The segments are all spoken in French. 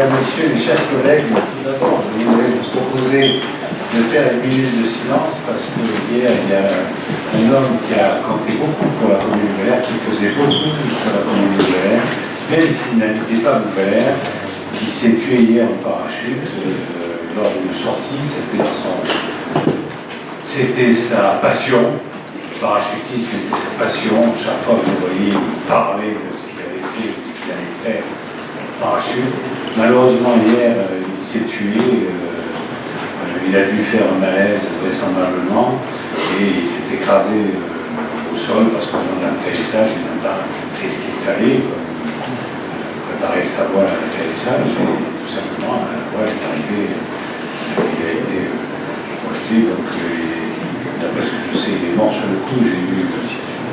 Mesdames, Messieurs, mes chers collègues, tout d'abord, je voudrais vous proposer de faire une minute de silence parce que hier, il y a un homme qui a compté beaucoup pour la commune de Vauvert, qui faisait beaucoup sur la commune de Vauvert, même s'il n'habitait pas Vauvert, qui s'est tué hier en parachute lors d'une sortie. C'était sa passion. Le parachutisme était sa passion. Chaque fois que vous voyez parler de ce qu'il avait fait, de ce qu'il allait faire en parachute. Malheureusement, hier, il s'est tué. Il a dû faire un malaise vraisemblablement et il s'est écrasé au sol parce qu'au moment de l'atterrissage, il n'a pas fait ce qu'il fallait, préparer sa voile à l'atterrissage et tout simplement, la voile est arrivée, il a été projeté. Donc, d'après ce que je sais, il est mort sur le coup. J'ai eu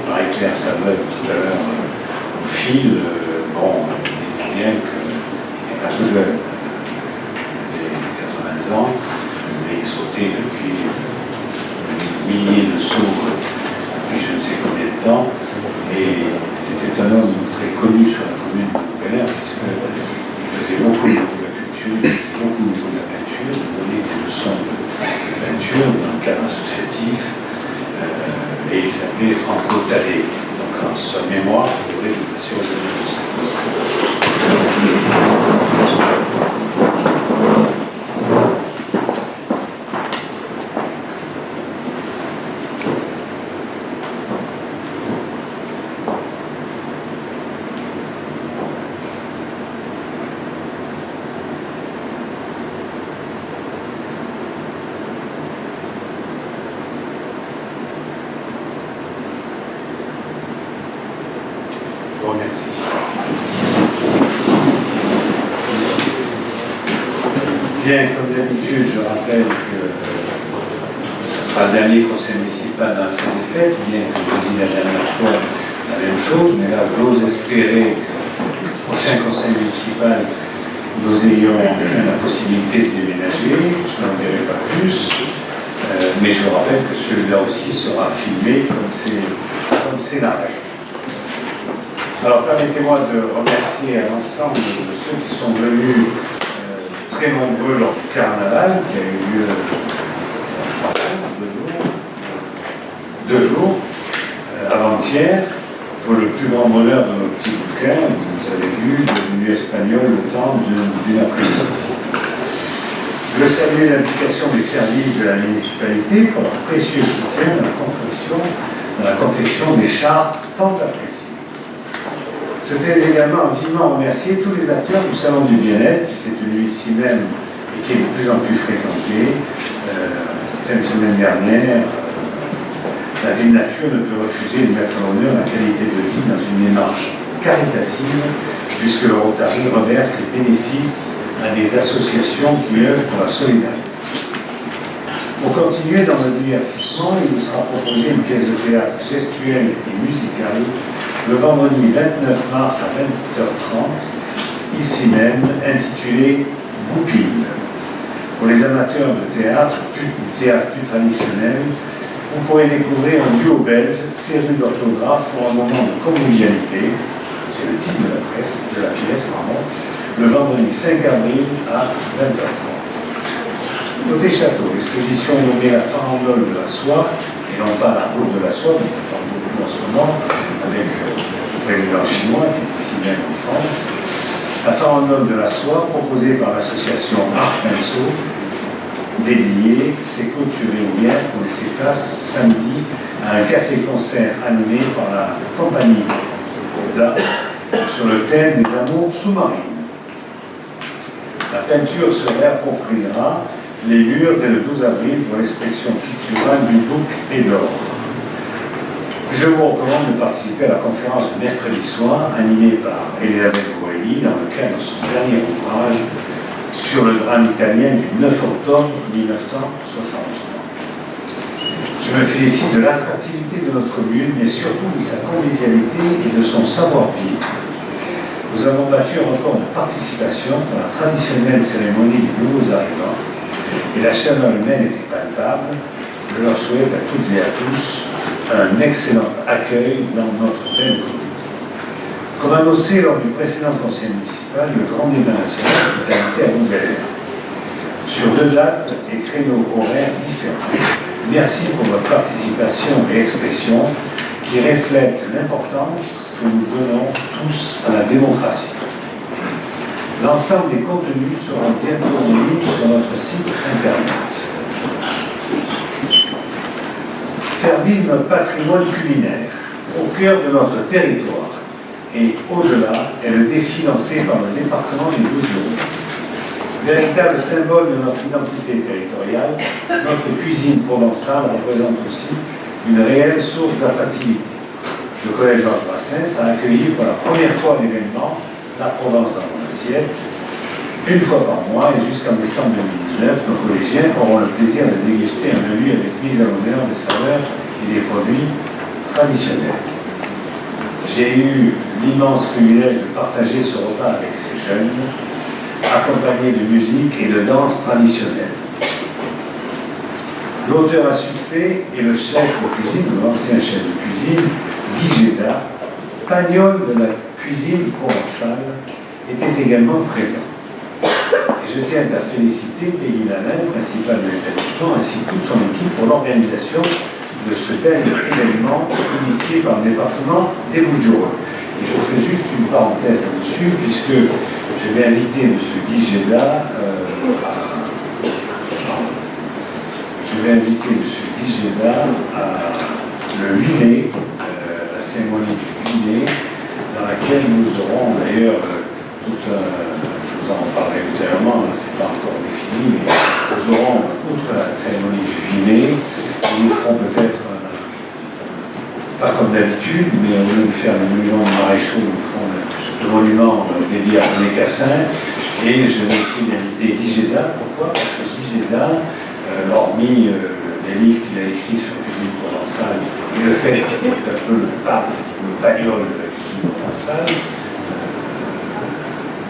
Marie-Claire, sa veuve, tout à l'heure au fil. Bon, dites-vous bien qu'il n'était pas tout jeune, il avait 80 ans. Il sautait depuis des milliers de sauts depuis je ne sais combien de temps. Et c'était un homme très connu sur la commune de Vauvert, puisqu'il faisait beaucoup au niveau de la culture, il faisait beaucoup au niveau de la peinture, il donnait des leçons de peinture dans le cadre associatif, et il s'appelait Franco Tadé. Donc en sa mémoire, je voudrais vous passer au niveau de séance. Merci. Bien, comme d'habitude, je rappelle que ce sera le dernier conseil municipal dans cette fête, bien que je dis la dernière fois la même chose, mais là, j'ose espérer que le prochain conseil municipal, nous ayons enfin la possibilité de déménager, je n'en dirai pas plus, mais je rappelle que celui-là aussi sera filmé comme c'est la règle. Alors permettez-moi de remercier à l'ensemble de ceux qui sont venus très nombreux lors du carnaval qui a eu lieu deux jours, avant-hier, pour le plus grand bonheur de nos petits bouquins. Vous avez vu, devenu espagnol le temps d'une après-midi. Je veux saluer l'implication des services de la municipalité pour leur précieux soutien dans la confection des chartes tant appréciées. Je voudrais également vivement remercier tous les acteurs du Salon du Bien-être qui s'est tenu ici même et qui est de plus en plus fréquenté. Fin de semaine dernière, la Ville Nature ne peut refuser de mettre en honneur la qualité de vie dans une démarche caritative, puisque le Rotary reverse les bénéfices à des associations qui œuvrent pour la solidarité. Pour continuer dans le divertissement, il vous sera proposé une pièce de théâtre gestuelle et musicale le vendredi 29 mars à 20h30, ici même, intitulée Goupil. Pour les amateurs de théâtre, du théâtre plus traditionnel, vous pourrez découvrir un duo belge, féru d'orthographe, pour un moment de convivialité, c'est le titre de la pièce, le vendredi 5 avril à 20h30. Côté château, l'exposition nommée La farandole de la soie, et non pas la route de la soie, dont on parle beaucoup en ce moment, avec le président chinois qui est ici même en France. La farandole de la soie, proposée par l'association Art Pinceau, dédiée, s'est clôturée hier pour laisser place samedi à un café-concert animé par la compagnie d'art sur le thème des amours sous-marines. La peinture se réappropriera les murs dès le 12 avril pour l'expression picturale du bouc et d'or. Je vous recommande de participer à la conférence de mercredi soir animée par Elisabeth Boelli dans le cadre de son dernier ouvrage sur le drame italien du 9 octobre 1963. Je me félicite de l'attractivité de notre commune, mais surtout de sa convivialité et de son savoir-vivre. Nous avons battu un record de participation dans la traditionnelle cérémonie des nouveaux arrivants et la chaleur humaine était palpable. Je leur souhaite à toutes et à tous un excellent accueil dans notre belle commune. Comme annoncé lors du précédent conseil municipal, le grand débat national s'est arrêté à Montbéliard, sur 2 dates et créneaux horaires différents. Merci pour votre participation et expression qui reflète l'importance que nous donnons tous à la démocratie. L'ensemble des contenus seront bientôt en ligne sur notre site internet. Faire vivre notre patrimoine culinaire au cœur de notre territoire et au-delà est le défi lancé par le département du Bouches-du-Rhône. Véritable symbole de notre identité territoriale, notre cuisine provençale représente aussi une réelle source d'attractivité. Le Collège Georges Brassens a accueilli pour la première fois l'événement La Provence dans mon assiette, une fois par mois, et jusqu'en décembre 2019, nos collégiens auront le plaisir de déguster un menu avec mise à l'honneur des saveurs et des produits traditionnels. J'ai eu l'immense privilège de partager ce repas avec ces jeunes, accompagnés de musique et de danse traditionnelle. L'auteur à succès et le chef de cuisine, l'ancien chef de cuisine, Guy Géda, pagnol de la cuisine provençale, était également présent. Et je tiens à féliciter Peggy Lalin, principale de l'établissement, ainsi que toute son équipe pour l'organisation de ce bel événement initié par le département des Bouches-du-Rhône. Et je fais juste une parenthèse là-dessus, puisque je vais inviter M. Guy Géda le 8 mai, la cérémonie du 8 mai, dans laquelle nous aurons d'ailleurs je vous en parlerai ultérieurement, ce n'est pas encore défini, mais nous aurons, outre la cérémonie du 8 mai, nous ferons peut-être, pas comme d'habitude, mais au lieu de faire le monument de Maréchaux, nous ferons le monument dédié à René Cassin, et je vais essayer d'inviter Guy Géda. Pourquoi? Parce que Guy Géda, hormis les livres qu'il a écrits sur la cuisine provençale, et le fait qu'il est un peu le pape, le pagnol de la cuisine provençale,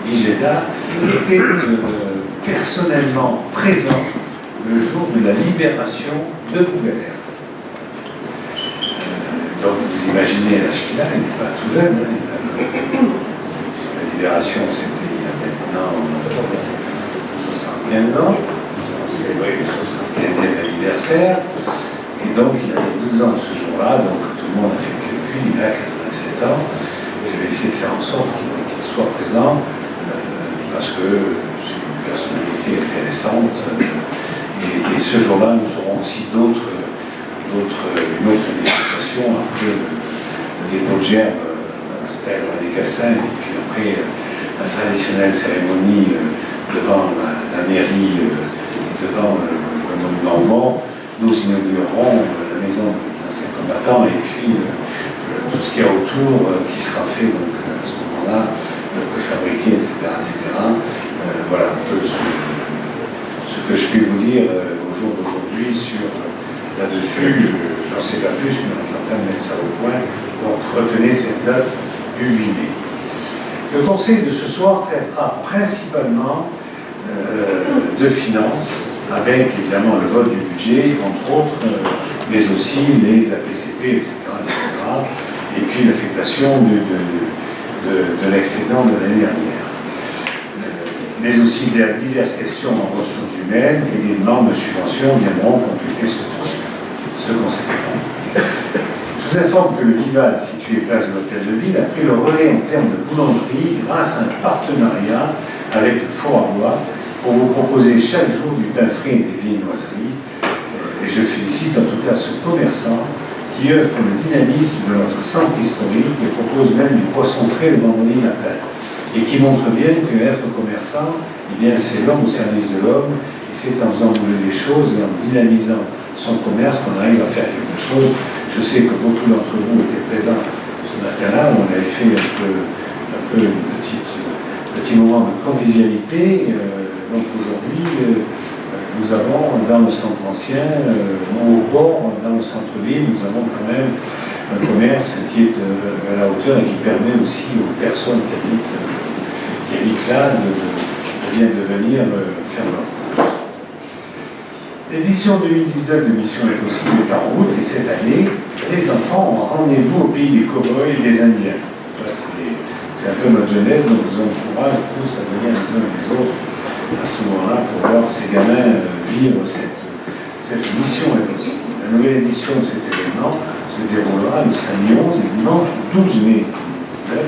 Guy Géda était personnellement présent le jour de la libération de Montbéliard. Donc vous imaginez l'âge qu'il a, il n'est pas tout jeune. La libération, c'était il y a maintenant 75 ans. On célébrait le 75e anniversaire. Et donc il avait 12 ans ce jour-là, donc tout le monde a fait le calcul, il a 87 ans. Je vais essayer de faire en sorte qu'il soit présent, parce que c'est une personnalité intéressante. Et ce jour-là, nous aurons aussi une autre manifestation après le dépôt de gerbe à la stèle René Cassin, et puis après la traditionnelle cérémonie devant la mairie et devant le monument au mort. Nous inaugurerons la maison de l'ancien combattant et puis tout ce qu'il y a autour qui sera fait donc, à ce moment-là, fabriqué, etc. Voilà un peu ce que je puis vous dire au jour d'aujourd'hui là-dessus. J'en sais pas plus, mais on est en train de mettre ça au point. Donc retenez cette date du 8 mai. Le conseil de ce soir traitera principalement de finances, avec évidemment le vote du budget, entre autres, mais aussi les APCP, etc. Et puis l'affectation de l'excédent de l'année dernière. Mais aussi diverses questions en ressources humaines et des demandes de subventions viendront compléter ce conseil. Je vous informe que le Vival, situé place de l'Hôtel de Ville, a pris le relais en termes de boulangerie grâce à un partenariat avec le Four à Bois pour vous proposer chaque jour du pain frais et des viennoiseries. Et je félicite en tout cas ce commerçant qui offre le dynamisme de notre centre historique et propose même du poisson frais le vendredi matin. Et qui montre bien que être commerçant, eh bien, c'est l'homme au service de l'homme, et c'est en faisant bouger les choses et en dynamisant son commerce qu'on arrive à faire quelque chose. Je sais que beaucoup d'entre vous étaient présents ce matin-là, où on avait fait un peu un petit moment de convivialité. Donc aujourd'hui, nous avons dans le centre ancien, ou au bord, dans le centre-ville, nous avons quand même un commerce qui est à la hauteur et qui permet aussi aux personnes qui habitent là de bien venir faire leur course. L'édition 2019 de Mission Impossible est en route, et cette année, les enfants ont rendez-vous au pays des cow-boys et des Indiens. Ça, c'est C'est un peu notre jeunesse, donc je vous encourage tous à venir les uns et les autres à ce moment-là pour voir ces gamins vivre cette mission est possible. La nouvelle édition de cet événement se déroulera le samedi 11 et dimanche 12 mai 2019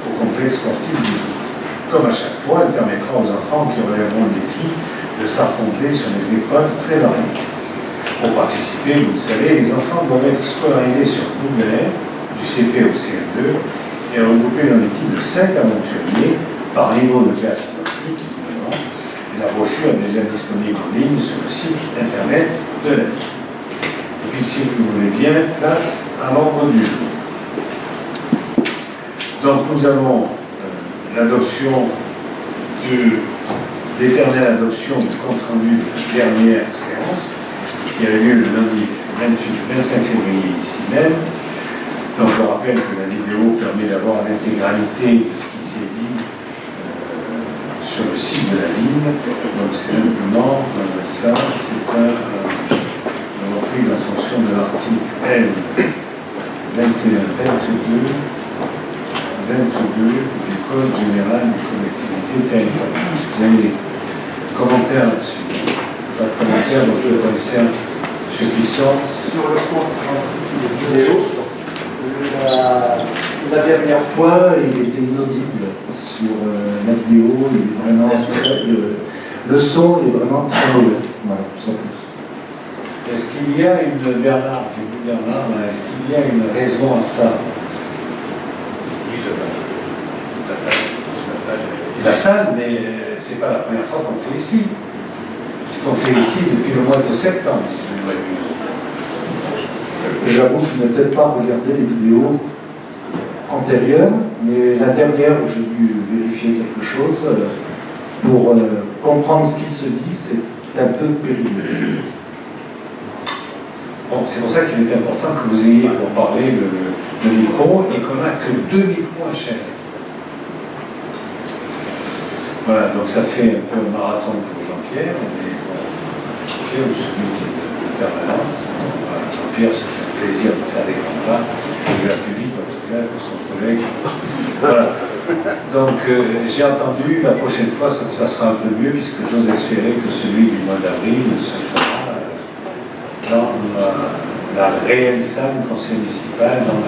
au complexe sportif du Doubs. Comme à chaque fois, elle permettra aux enfants qui relèveront le défi de s'affronter sur des épreuves très variées. Pour participer, vous le savez, les enfants doivent être scolarisés sur Google Earth, du CP au CM2, et regroupés dans l'équipe de 5 aventuriers par niveau de classe identique, évidemment. Et la brochure est déjà disponible en ligne sur le site internet de la ville. Et puis, si vous voulez bien, place à l'ordre du jour. Donc, nous avons l'adoption l'éternelle adoption du compte-rendu de la dernière séance, qui a eu lieu le lundi 25 février ici même. Donc je rappelle que la vidéo permet d'avoir l'intégralité de ce qui s'est dit sur le site de la ville. Donc c'est simplement ça, c'est une reprise en fonction de l'article L 21-22 du Code général des collectivités territoriales. Si vous avez des commentaires là-dessus, pas de commentaires, donc je vais laisser ceux qui sont. Sur le compte vidéo, la dernière fois, il était inaudible sur la vidéo, il est vraiment le son est vraiment très mauvais. Voilà, tout ça plus. Est-ce qu'il y a une, Bernard, est-ce qu'il y a une raison à ça? La salle, mais c'est pas la première fois qu'on fait ici. Ce qu'on fait ici depuis le mois de septembre, si je ne m'abuse. J'avoue que je n'ai peut-être pas regardé les vidéos antérieures, mais la dernière où j'ai dû vérifier quelque chose, pour comprendre ce qui se dit, c'est un peu périlleux. Bon, c'est pour ça qu'il est important que vous ayez pour parler le micro et qu'on n'a que 2 micros à chef. Voilà, donc ça fait un peu un marathon pour Jean-Pierre, mais Jean-Pierre, celui qui est de permanence, voilà, Jean-Pierre se fait un plaisir de faire des grands pas, et il va plus vite en tout cas que son collègue. Voilà. Donc j'ai entendu, la prochaine fois ça se passera un peu mieux, puisque j'ose espérer que celui du mois d'avril se fera dans la réelle salle du conseil municipal, dans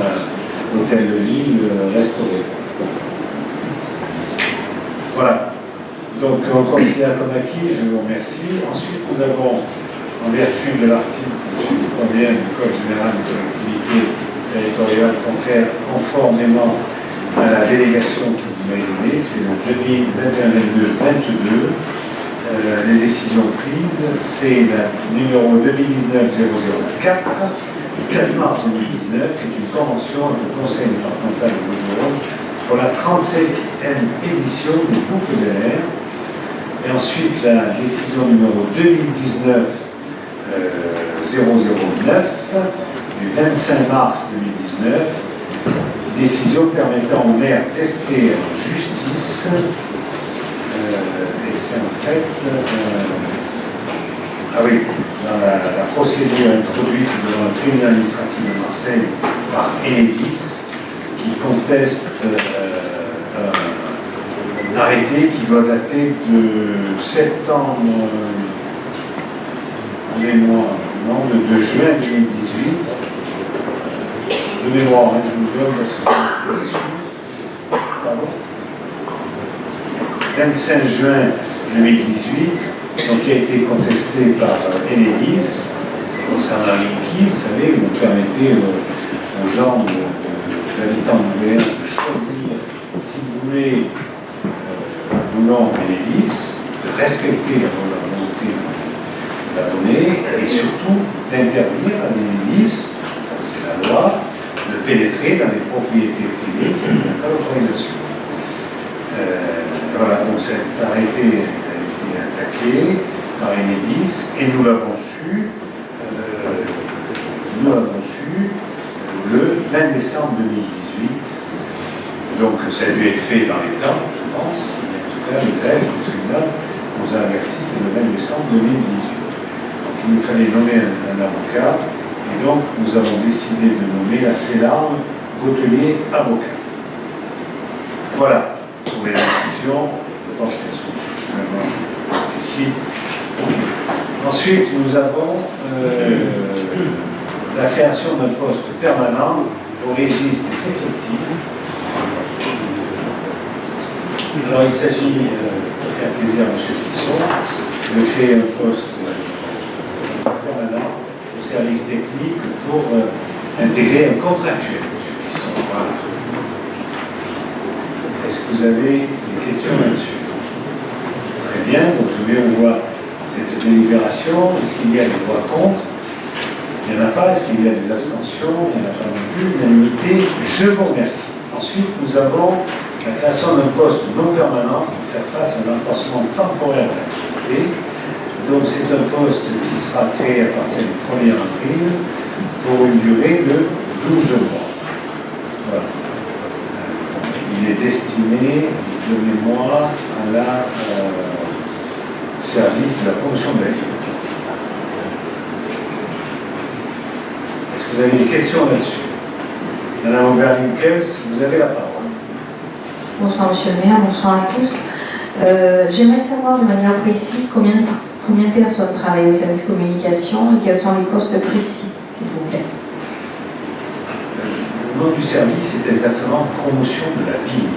l'hôtel de ville restauré. Voilà. Donc on considère comme acquis, je vous remercie. Ensuite, nous avons, en vertu de l'article, je vous conviens, du Code général des collectivités territoriales, conformément à la délégation que vous m'avez donnée, c'est le 2021-22, les décisions prises, c'est la numéro 2019-004, du 4 mars 2019, qui est une convention avec le Conseil départemental de Bouches-du-Rhône pour la 35e édition du Boucle de l'air. Et ensuite, la décision numéro 2019-009 du 25 mars 2019, décision permettant au maire d'ester en justice, et c'est en fait, dans la procédure introduite devant le tribunal administratif de Marseille par Enedis, qui conteste un arrêté qui doit dater de septembre, de juin 2018. De mémoire, je vous le donne parce que pardon. 25 juin 2018, donc qui a été contesté par Enedis concernant l'INPI, vous savez, vous permettez aux gens, aux habitants de l'UR de choisir si vous voulez ou non Enedis, de respecter la volonté de l'abonné et surtout d'interdire à l'Enedis, ça c'est la loi, de pénétrer dans les propriétés privées s'il n'y a pas d'autorisation. Voilà, donc cet arrêté a été attaqué par Enedis et nous l'avons su le 20 décembre 2018. Donc ça a dû être fait dans les temps, je pense, mais en tout cas le greffe du tribunal nous a averti que le 20 décembre 2018. Donc il nous fallait nommer un avocat et donc nous avons décidé de nommer la Célarme Gautelier avocat. Voilà, pour les décisions, je pense qu'elles sont suffisamment explicites. Ensuite, nous avons la création d'un poste permanent au registre des effectifs. Alors, il s'agit, de faire plaisir à M. Pissot, de créer un poste permanent au service technique pour intégrer un contractuel, M. Pissot. Voilà. Est-ce que vous avez des questions là-dessus? Très bien, donc je mets au voie cette délibération. Est-ce qu'il y a des voix contre? Il n'y en a pas. Est-ce qu'il y a des abstentions? Il n'y en a pas non plus. Unanimité. Je vous remercie. Ensuite, nous avons la création d'un poste non permanent pour faire face à un accroissement temporaire de l'activité. Donc c'est un poste qui sera créé à partir du 1er avril pour une durée de 12 mois. Voilà. Il est destiné de mémoire à la service de la promotion de la ville. Est-ce que vous avez des questions là-dessus? Madame Aubert-Linkels, vous avez la parole. Bonsoir Monsieur le maire, bonsoir à tous. J'aimerais savoir de manière précise combien de personnes travaillent au service communication et quels sont les postes précis, s'il vous plaît. Le nom du service, c'est exactement promotion de la ville.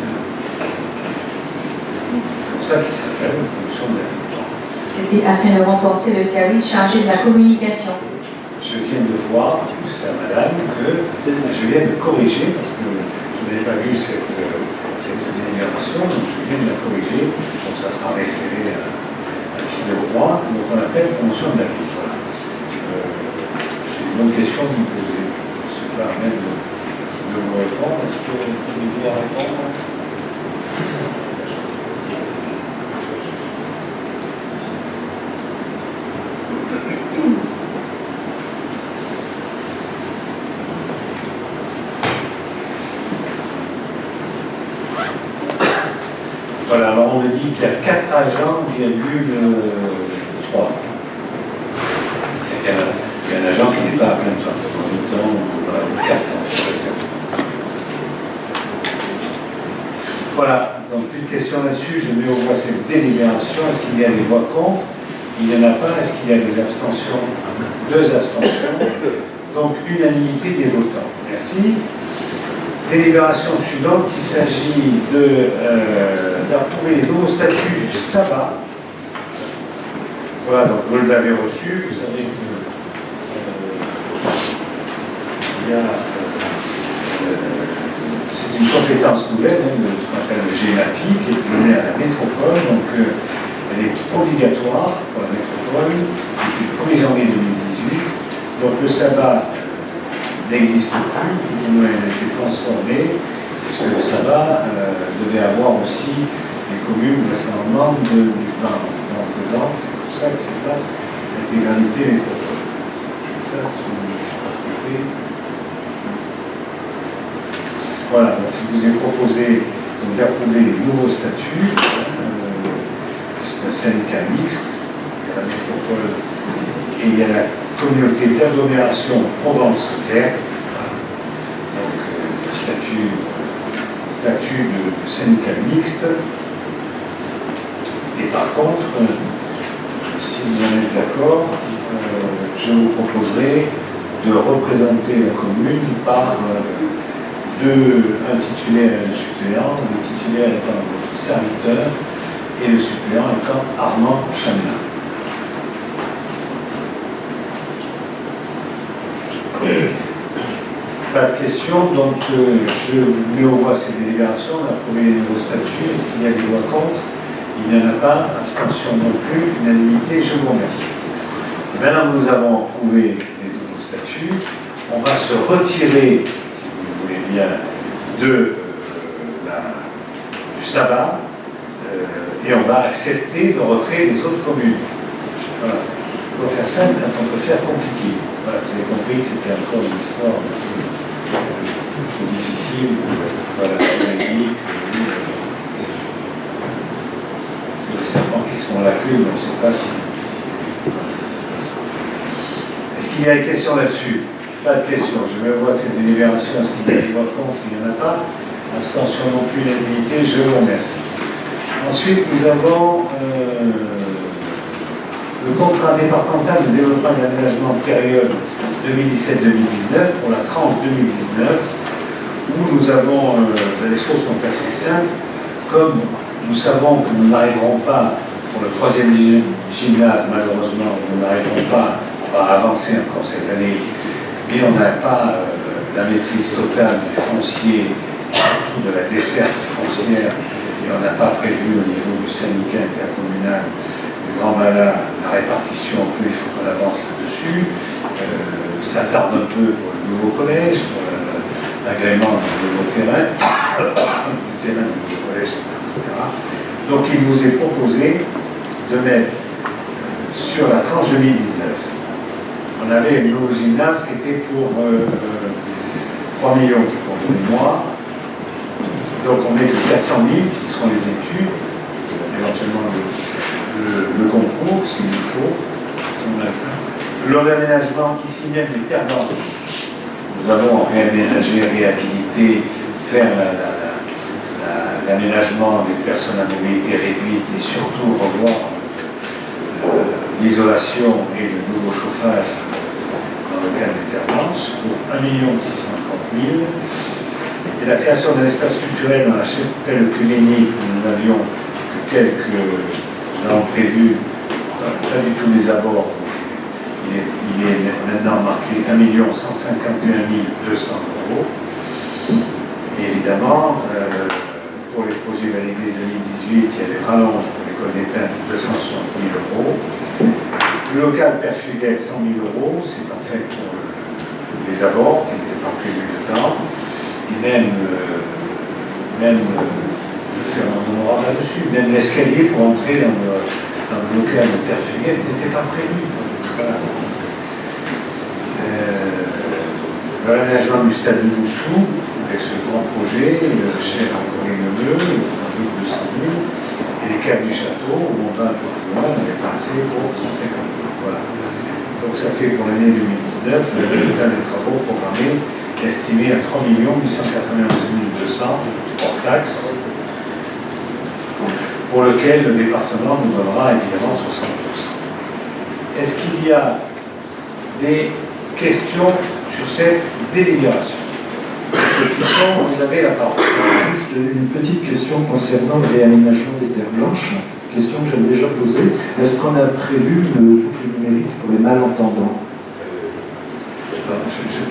C'est comme ça qu'il s'appelle, promotion de la ville. C'était afin de renforcer le service chargé de la communication. Je viens de voir, madame, que je viens de corriger, parce que je n'avais pas vu cette délibération, donc je viens de la corriger, donc ça sera référé à qui le roi, donc on appelle promotion de la ville. Voilà. C'est une bonne question que vous me posez. Je ne sais pas même de vous répondre. Est-ce que vous pouvez bien répondre? Voilà, alors on me dit qu'il y a 4 agents, -3. Il y a un agent qui n'est pas à plein temps, en mi-temps, voilà, 4 ans, par exemple. Voilà, donc plus de questions là-dessus, je mets au voie cette délibération. Est-ce qu'il y a des voix contre? Il n'y en a pas. Est-ce qu'il y a des abstentions? 2 abstentions. Donc unanimité des votants. Merci. Délibération suivante, il s'agit d'approuver les nouveaux statuts du sabbat. Voilà, donc vous les avez reçus, vous savez que c'est une compétence nouvelle, de ce qu'on appelle le GMAPI, qui est donnée à la métropole, donc elle est obligatoire pour la métropole depuis le 1er janvier 2018. Donc le sabbat n'existe plus, il a été transformé, parce que le sabbat devait avoir aussi des communes vraisemblablement du vin. Donc dedans, c'est pour ça que c'est pas l'intégralité métropole. C'est ça, c'est une compris. Voilà, donc il vous est proposé d'approuver les nouveaux statuts. C'est un syndicat mixte, il y a la métropole et il y a la communauté d'agglomération Provence verte, donc statut de syndicat mixte. Et par contre, si vous en êtes d'accord, je vous proposerai de représenter la commune par un titulaire et un suppléant, le titulaire étant votre serviteur et le suppléant étant Armand Chamelin. Pas de questions, donc je mets au voie ces délibérations, d'approuver les nouveaux statuts. Est-ce qu'il y a des voix contre? Il n'y en a pas. Abstention non plus. Unanimité, je vous remercie. Et maintenant que nous avons approuvé les nouveaux statuts, on va se retirer, si vous le voulez bien, du sabbat et on va accepter le retrait des autres communes. Voilà. On peut faire simple quand on peut faire compliqué. Voilà, vous avez compris que c'était encore une histoire un peu difficile. Voilà, juridique. C'est le serpent qui se mord la queue, mais on ne sait pas si. Est-ce qu'il y a des questions là-dessus? Pas de questions. Je vais voir ces délibérations. Est-ce qu'il y a des voix contre? Il n'y en a pas. Abstention non plus, unanimité, je vous remercie. Ensuite, nous avons le contrat départemental de développement et d'aménagement de période 2017-2019 pour la tranche 2019, où nous avons, les choses sont assez simples, comme nous savons que nous n'arriverons pas pour le troisième gymnase, malheureusement, nous n'arriverons pas, on va avancer encore cette année, mais on n'a pas la maîtrise totale du foncier, surtout de la desserte foncière, et on n'a pas prévu au niveau du syndicat intercommunal du Grand Valais la répartition, il faut qu'on avance là-dessus. Ça tarde un peu pour le nouveau collège, pour l'agrément du nouveau terrain, du terrain du nouveau collège, etc. Donc il vous est proposé de mettre sur la tranche 2019. On avait le nouveau gymnase qui était pour 3 millions pour de mémoire. Donc on met que 400 000 qui seront les études, éventuellement le concours s'il nous faut, si on a le temps. L'aménagement ici même des terres blanches. Nous avons réaménagé, réhabilité, faire l'aménagement des personnes à mobilité réduite et surtout revoir l'isolation et le nouveau chauffage dans le cadre des terres blanches pour 1 630 000. Et la création d'un espace culturel dans la chapelle œcuménique où nous n'avions que quelques. Nous avons prévu pas du tout les abords. Il est maintenant marqué 1 151 200 €. Et évidemment, pour les projets validés 2018, il y a des rallonges pour l'école des peintres de 260 000 €. Le local Père Fuguet, 100 000 €, c'est en fait pour les abords qui n'étaient pas prévus de temps. Et même je fais un honorable là-dessus, même l'escalier pour entrer dans le local de Père Fuguet n'était pas prévu. Voilà. L'aménagement du stade de Moussou, avec ce grand projet, cher à Corinne Lemieux, on joue 200 000, et les caves du château, où on va un peu plus loin, on avait passé pour 150 000. Voilà. Donc ça fait pour l'année 2019, le résultat des travaux programmés estimé à 3 891 200 hors taxes, pour lequel le département nous donnera évidemment 60%. Est-ce qu'il y a des questions sur cette délibération? Ceux qui sont, vous avez la parole. Juste une petite question concernant le réaménagement des terres blanches. Question que j'avais déjà posée. Est-ce qu'on a prévu une boucle numérique pour les malentendants?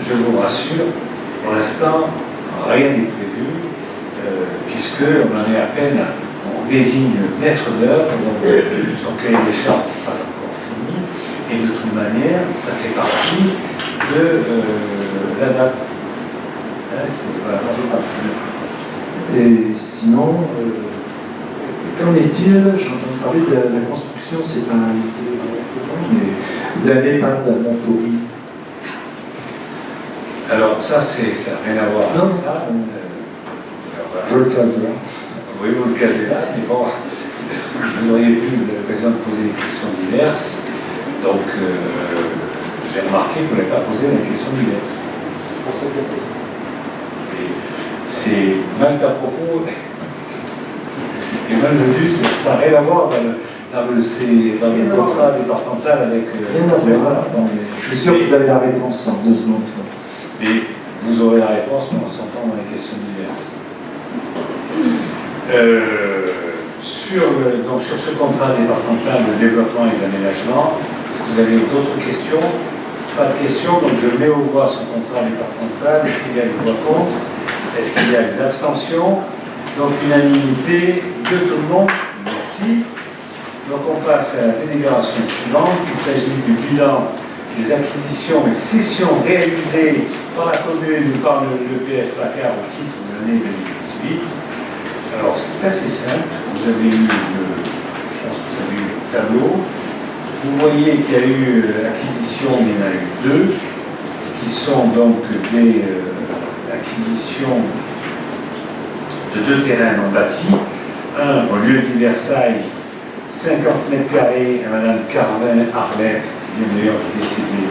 Je vous rassure, pour l'instant, rien n'est prévu, puisqu'on en est à peine, on désigne le maître d'œuvre, donc son cahier des charges n'est pas encore fini, et de toute manière, ça fait partie de l'ADAP. Et sinon, qu'en est-il? J'entends parler de la construction, c'est pas d'un EHPAD à Montori. Alors ça, ça n'a rien à voir avec ça. Je le case là. Oui, vous le casez là, mais bon, vous auriez pu l'occasion de poser des questions diverses. Donc, j'ai remarqué que vous n'avez pas posé la question diverse. Et c'est mal à propos et malvenu, ça n'a rien à voir dans le contrat départemental avec. Rien à voir. Je suis sûr que vous avez la réponse en 2 secondes. Mais vous aurez la réponse en s'entendant dans les questions diverses. Donc sur ce contrat départemental de développement et d'aménagement, est-ce que vous avez d'autres questions? Pas de questions, donc je mets aux voix ce contrat départemental. Est-ce qu'il y a des voix contre? Est-ce qu'il y a des abstentions? Donc unanimité de tout le monde. Merci. Donc on passe à la délibération suivante. Il s'agit du bilan des acquisitions et cessions réalisées par la commune ou par le PF PACAR au titre de l'année 2018. Alors c'est assez simple. Vous avez eu le tableau. Vous voyez qu'il y a eu acquisition, mais il y en a eu 2, qui sont donc des acquisitions de 2 terrains non bâtis. Un au lieu de Versailles, 50 mètres carrés à Madame Carvin Arlette, qui vient d'ailleurs de décéder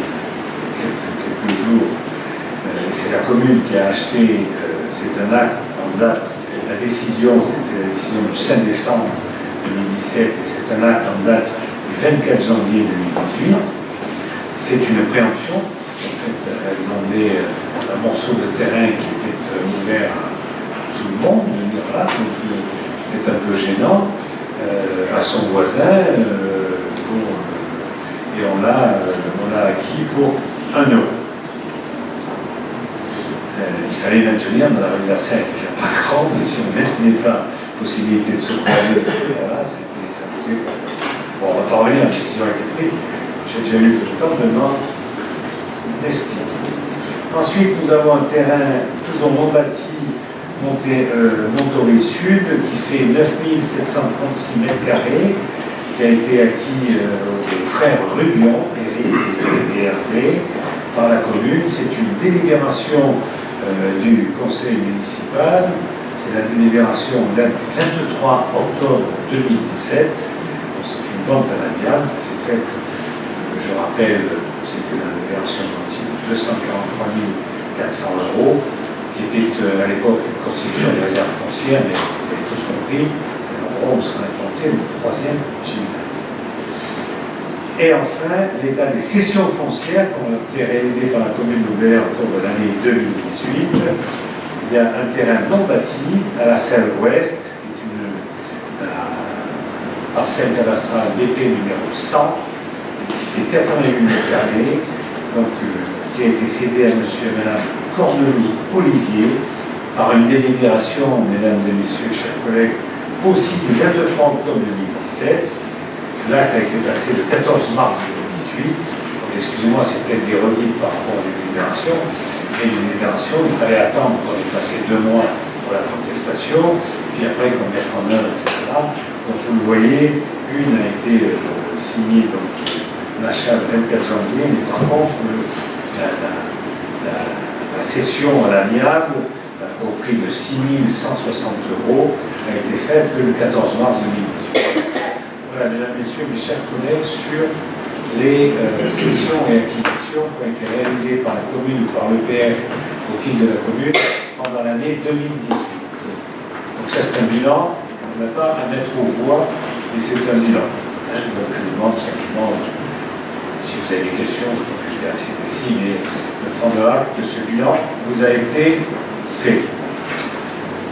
quelques jours. C'est la commune qui a acheté, c'est un acte en en date. La décision, c'était la décision du 5 décembre 2017 et c'est un acte en date du 24 janvier 2018. C'est une préemption. En fait, elle demandait un morceau de terrain qui était ouvert à tout le monde, je veux dire, là, donc c'était un peu gênant, à son voisin, et on l'a acquis pour 1 euro. Il fallait maintenir dans la rue de Versailles, qui n'est pas grande, si on ne maintenait pas la possibilité de se croiser, voilà, ça posait problème. Bon, on ne va pas revenir, la décision a été prise. J'ai déjà eu le temps de m'en expliquer. Ensuite, nous avons un terrain toujours non bâti, Montoré Sud, qui fait 9736 m², qui a été acquis aux frères Rubion, Éric et Hervé, par la commune. C'est une délibération du conseil municipal. C'est la délibération date du 23 octobre 2017. C'est une vente à l'amiable qui s'est faite, je rappelle, c'était la délibération de 243 400 €, qui était à l'époque une constitution de réserve foncière, mais vous avez tous compris, c'est l'endroit où sera implanté le 3e gymnase. Et enfin, l'état des cessions foncières qui ont été réalisées par la commune de Bel-Air au cours de l'année 2018. Il y a un terrain non bâti à la Salle Ouest, qui est une parcelle cadastrale BP numéro 100, qui fait 88 m², donc qui a été cédée à monsieur et madame Cornelius Olivier par une délibération, mesdames et messieurs, chers collègues, aussi du 23 octobre 2017. L'acte a été passé le 14 mars 2018. Excusez-moi, c'est peut-être des redites par rapport à des délibérations. Mais les délibérations, il fallait attendre qu'on ait passé 2 mois pour la contestation, puis après qu'on mette en œuvre, etc. Donc vous le voyez, une a été signée, donc l'achat le 24 janvier, mais par contre, la cession à l'amiable, au prix de 6 160 €, a été faite le 14 mars 2018. Voilà, mesdames, messieurs, mes chers collègues, sur les cessions et acquisitions qui ont été réalisées par la commune ou par l'EPF au titre de la commune pendant l'année 2018. Donc ça, c'est un bilan, on n'a pas à mettre aux voix, mais c'est un bilan. Donc je vous demande simplement, si vous avez des questions, je crois que j'étais assez précis, mais de prendre acte que ce bilan vous a été fait.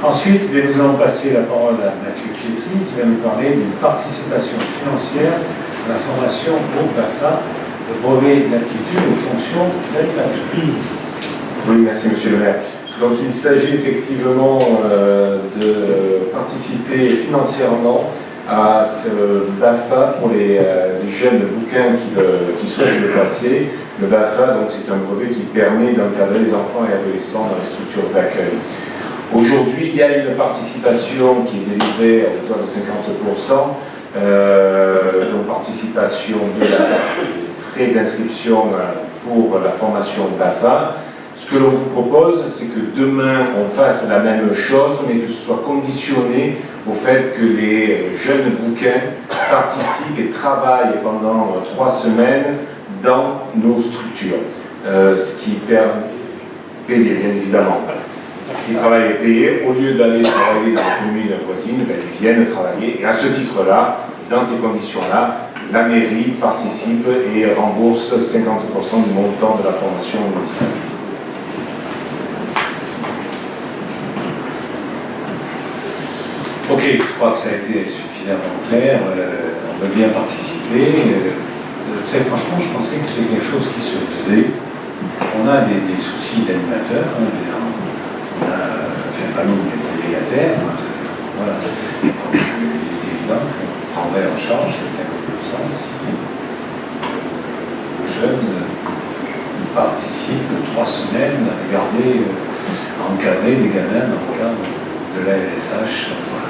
Ensuite, nous allons passer la parole à Mathieu Pietri, qui va nous parler d'une participation financière à la formation au BAFA, le brevet d'aptitude aux fonctions d'animateur. Oui, merci Monsieur le maire. Donc il s'agit effectivement de participer financièrement à ce BAFA pour les jeunes bouquins qui souhaitent le passer. Le BAFA, donc, c'est un brevet qui permet d'encadrer les enfants et adolescents dans les structures d'accueil. Aujourd'hui, il y a une participation qui est délivrée à hauteur de 50%, donc participation de frais d'inscription pour la formation BAFA. Ce que l'on vous propose, c'est que demain, on fasse la même chose, mais que ce soit conditionné au fait que les jeunes bouquins participent et travaillent pendant 3 semaines dans nos structures. Ce qui permet payer, bien évidemment. Qui travaillent et payés, au lieu d'aller travailler dans la commune voisine, ils viennent travailler. Et à ce titre-là, dans ces conditions-là, la mairie participe et rembourse 50% du montant de la formation initiale. Ok, je crois que ça a été suffisamment clair. On veut bien participer. Très franchement, je pensais que c'était quelque chose qui se faisait. On a des soucis d'animateurs. On a, enfin, pas nous, mais les délégataires. Voilà. Donc, il est évident qu'on prendrait en charge ces 50% si le jeune participe 3 semaines à encadrer les gamins dans le cadre de la LSH. Voilà.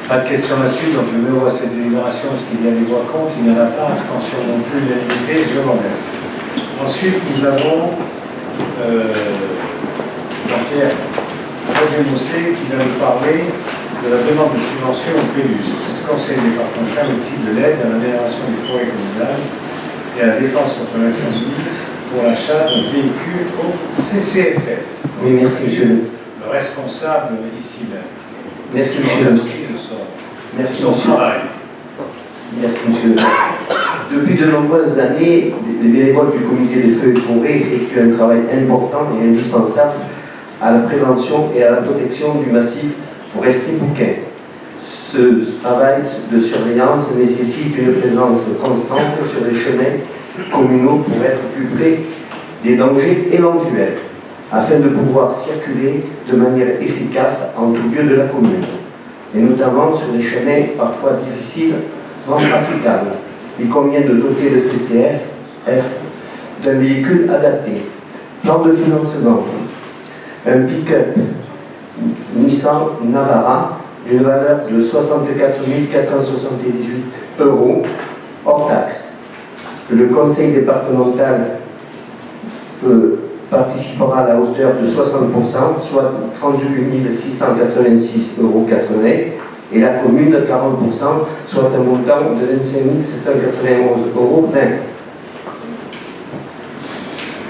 Pas de questions là-dessus, donc je mets au voie cette délibération. Est-ce qu'il y a des voix contre? Il n'y en a pas. Abstention non plus, l'unanimité. Je vous remercie. Ensuite, nous avons Jean-Pierre Roger-Moussé qui va nous parler de la demande de subvention au PLUS, Conseil départemental au titre de l'aide à l'amélioration des forêts communales et à la défense contre l'incendie pour l'achat d'un véhicule au CCFF. Oui, merci, monsieur le le responsable ici même. Merci, Je monsieur le remercie maire. de son Merci, son monsieur. travail. Merci, monsieur le maire. Depuis de nombreuses années, les bénévoles du comité des feux et forêts effectuent un travail important et indispensable à la prévention et à la protection du massif forestier bouquin. Ce travail de surveillance nécessite une présence constante sur les chemins communaux pour être plus près des dangers éventuels, afin de pouvoir circuler de manière efficace en tout lieu de la commune, et notamment sur des chemins parfois difficilement praticables. Il convient de doter le CCF d'un véhicule adapté. Plan de financement. Un pick-up Nissan Navara d'une valeur de 64 478 € hors taxe. Le conseil départemental participera à la hauteur de 60%, soit 38 686,80 € et la commune 40%, soit un montant de 25 791,20 €.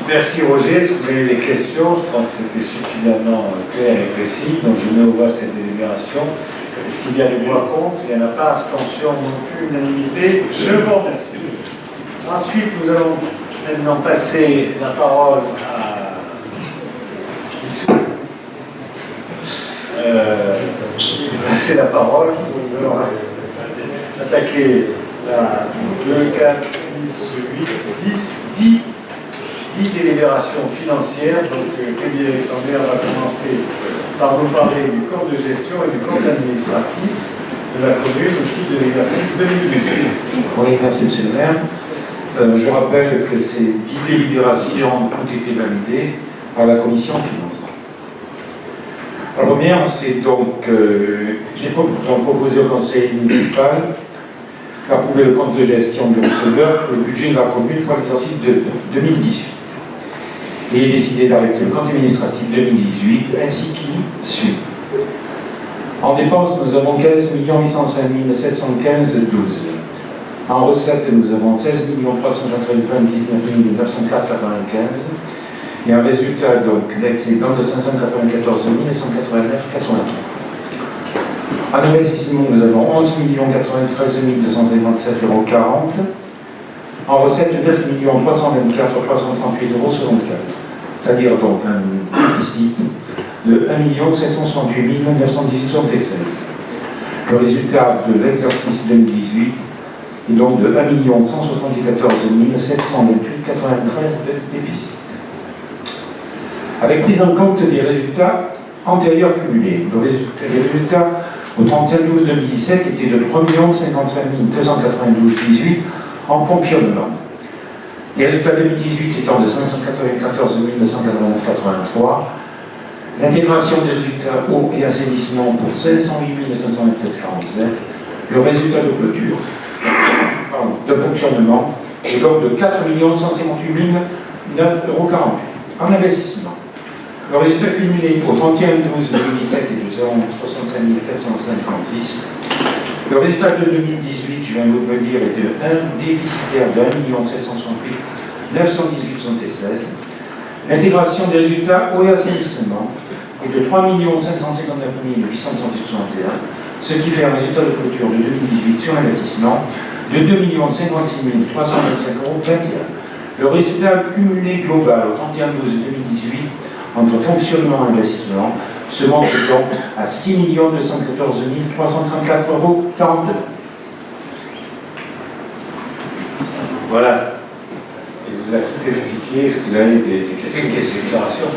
Merci Roger. Est-ce que vous avez des questions? Je pense que c'était suffisamment clair et précis. Donc je mets au voie cette délibération. Est-ce qu'il y a des voix contre? Il n'y en a pas. Abstention non plus. Unanimité. Je vous remercie. Ensuite, nous allons maintenant passer la parole à nous allons attaquer la 2, 4, 6, 8, 10 délibérations financières. Donc, Kelly Alexander va commencer par nous parler du compte de gestion et du compte administratif de la commune au titre de l'exercice 2018. Oui, merci monsieur le maire. Je rappelle que ces 10 délibérations ont été validées par la commission finances. La première, c'est donc, il est proposé au conseil municipal d'approuver le compte de gestion du receveur pour le budget de la commune pour l'exercice de 2018. Il est décidé d'arrêter le compte administratif 2018 ainsi qu'il suit. En dépenses, nous avons 15 805 715,12 €. En recettes, nous avons 16 399 904,95 € et un résultat donc d'excédent de 594 189,83 €. En investissement, nous avons 11 93 257,40 €. En recettes, 9 324 338,64 €, c'est-à-dire donc un déficit de 1 768 918,76 €. Le résultat de l'exercice 2018 est donc de 1 174 728,93 € de déficit. Avec prise en compte des résultats antérieurs cumulés, les résultats au 31/12/2017 étaient de 3 55 292,18 € en fonctionnement. Les résultats 2018 étant de 594 989,83 €, l'intégration des résultats eau et assainissement pour 508 527,47 €, le résultat de clôture de fonctionnement est donc de 4 158 9,48 € en investissement. Le résultat cumulé au 31/12/2017 est de 65 456 €. Le résultat de 2018, je viens de vous le dire, est de 1 déficitaire de 1 768 918,76 €. L'intégration des résultats eau et assainissement est de 3 559 830,61 €, ce qui fait un résultat de clôture de 2018 sur investissement de 2 56 325,21 €. Le résultat cumulé global au 31/12/2018 entre fonctionnement et investissement se monte donc à 6 214 334,49 €. Voilà. Il vous a tout expliqué. Est-ce que vous avez des questions, des déclarations?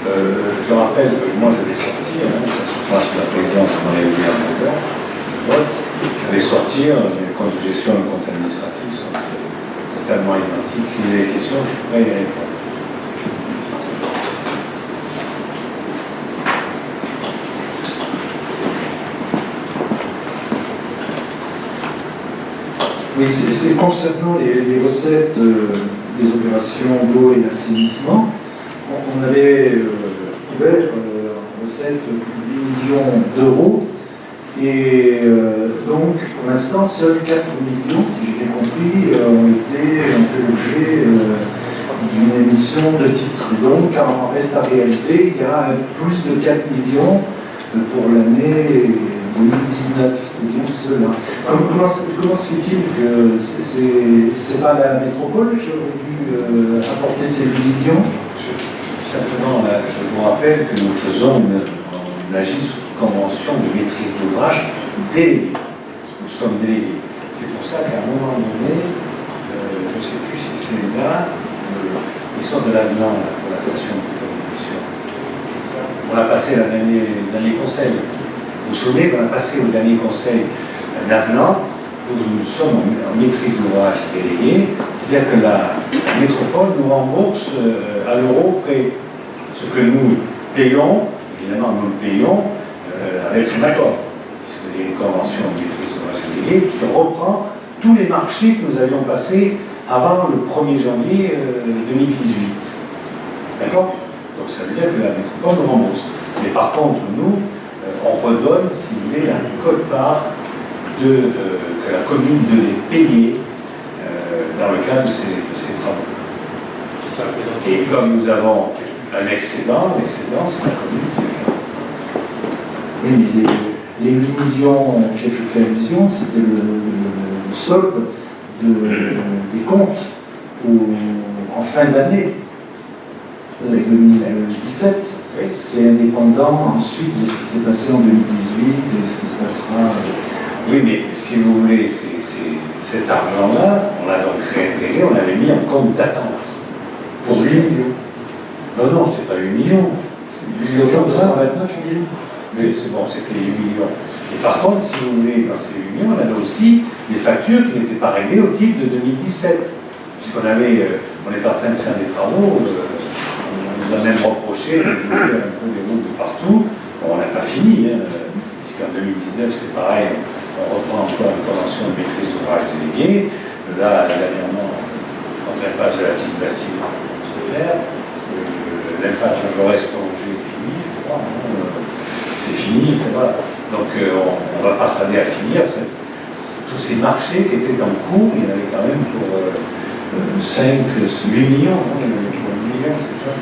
Je rappelle que moi je vais sortir, ça se fera sous la présidence de Marie-Hélène Arnaudon, vote. Je vais sortir, les comptes de gestion et le compte administratif sont totalement identiques. Si vous avez des questions, je suis prêt à y répondre. Oui, c'est concernant les recettes des opérations d'eau et d'assainissement. On avait couvert en recettes plus de 8 millions d'euros. Et donc, pour l'instant, seuls 4 millions, si j'ai bien compris, ont fait l'objet d'une émission de titres. Donc, en reste à réaliser, il y a plus de 4 millions pour l'année 2019. C'est bien cela. Comment se fait-il que c'est pas la métropole qui aurait dû apporter ces 8 millions? Simplement, je vous rappelle que nous on agit sous convention de maîtrise d'ouvrage déléguée. Nous sommes délégués. C'est pour ça qu'à un moment donné, je ne sais plus si c'est là, l'histoire de l'avenant pour la station de méthanisation. On a passé le dernier conseil. Vous vous souvenez qu'on a passé au dernier conseil un avenant où nous sommes en maîtrise d'ouvrage déléguée, c'est-à-dire que la métropole nous rembourse à l'euro près ce que nous payons, évidemment nous le payons avec son accord, puisqu'il y a une convention de maîtrise d'ouvrage déléguée qui reprend tous les marchés que nous avions passés avant le 1er janvier 2018. D'accord? Donc ça veut dire que la métropole nous rembourse. Mais par contre, nous, on redonne, si vous voulez, la quote-part que la commune devait payer dans le cadre de ces travaux. Et comme nous avons un excédent, c'est la commune qui le Oui, mais les 8 millions auxquels je fais allusion, c'était le solde des comptes en fin d'année 2017. Oui. C'est indépendant ensuite de ce qui s'est passé en 2018 et ce qui se passera. Oui, mais si vous voulez, cet argent-là, on l'a donc réintégré, on l'avait mis en compte d'attente. Pour 8 millions. Non, c'est pas 8 millions. C'est autant de 129 millions. Oui, c'est bon, c'était 8 millions. Et par contre, si vous voulez, dans ces 8 millions, on avait aussi des factures qui n'étaient pas réglées au titre de 2017. Puisqu'on on était en train de faire des travaux, on nous a même reproché de bouger un peu des routes de partout. Bon, on n'a pas fini, puisqu'en 2019, c'est pareil, on reprend encore une convention de maîtrise d'ouvrage déléguée. Là, dernièrement, quand l'impasse de la petite Bastille se faire, l'impasse de Jaurès prolongée est finie, je crois, c'est fini, voilà. Donc on va pas tarder à finir. Tous ces marchés qui étaient en cours, il y en avait quand même pour 8 millions, il y en avait pour 8 millions, c'est ça?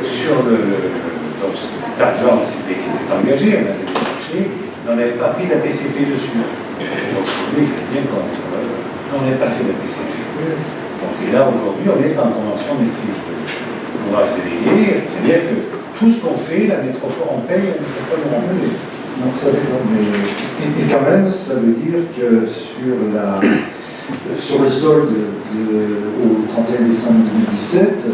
Sur donc cet argent qui était engagé, on avait des marchés, mais on n'avait pas pris la PCP dessus. Donc il fallait bien qu'on n'ait pas fait la PCP. Donc, et là aujourd'hui, on est en convention de maîtrise d'ouvrage délégué, c'est-à-dire que tout ce qu'on fait, la métropole, on paye, la métropole nous rembourse. Donc, ça veut, mais, et quand même, ça veut dire que sur le solde au 31 décembre 2017,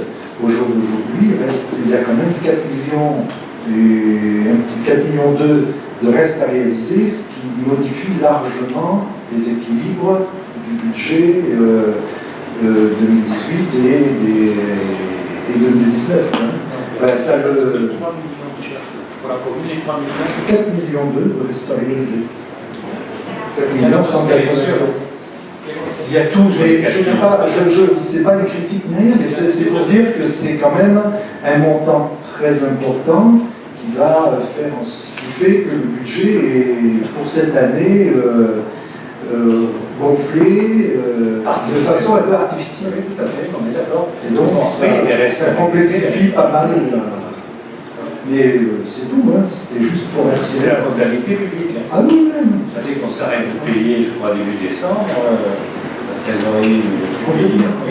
au jour d'aujourd'hui, il y a quand même 4 millions et un petit 4 millions de reste à réaliser, ce qui modifie largement les équilibres du budget 2018 et 2019. Hein. Ben, ça le... 4 millions de reste à réaliser. 4 millions 196. Il y a tout. Mais c'est pas une critique ni rien, mais c'est pour dire que c'est quand même un montant très important qui va faire, qui fait que le budget est pour cette année gonflé de façon un peu artificielle. Oui, tout à fait, on est d'accord. Et donc ça complexifie pas mal. Mais c'est tout, hein. C'était juste pour attirer. C'est la comptabilité publique. Hein. Ah oui, oui. Ça c'est qu'on s'arrête de payer, je crois, début décembre, la trésorerie,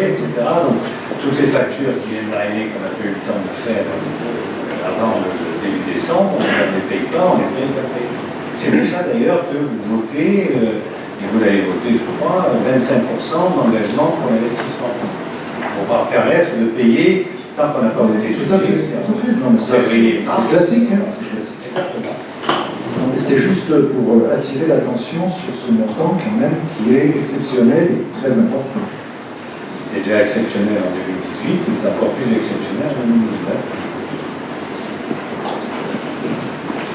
etc. Donc, toutes les factures qui viennent d'arriver, qu'on n'a pas eu le temps de faire avant le début décembre, on ne les paye pas, on les paye pas payés. C'est pour ça d'ailleurs que vous votez, et vous l'avez voté, je crois, 25% d'engagement pour l'investissement. Pour pouvoir permettre de payer tant qu'on n'a pas voté tout à fait. Tout à fait. Non, mais ça, c'est classique. Hein, c'est classique. C'était juste pour attirer l'attention sur ce montant quand même qui est exceptionnel et très important. Il était déjà exceptionnel en 2018, il est encore plus exceptionnel en 2019.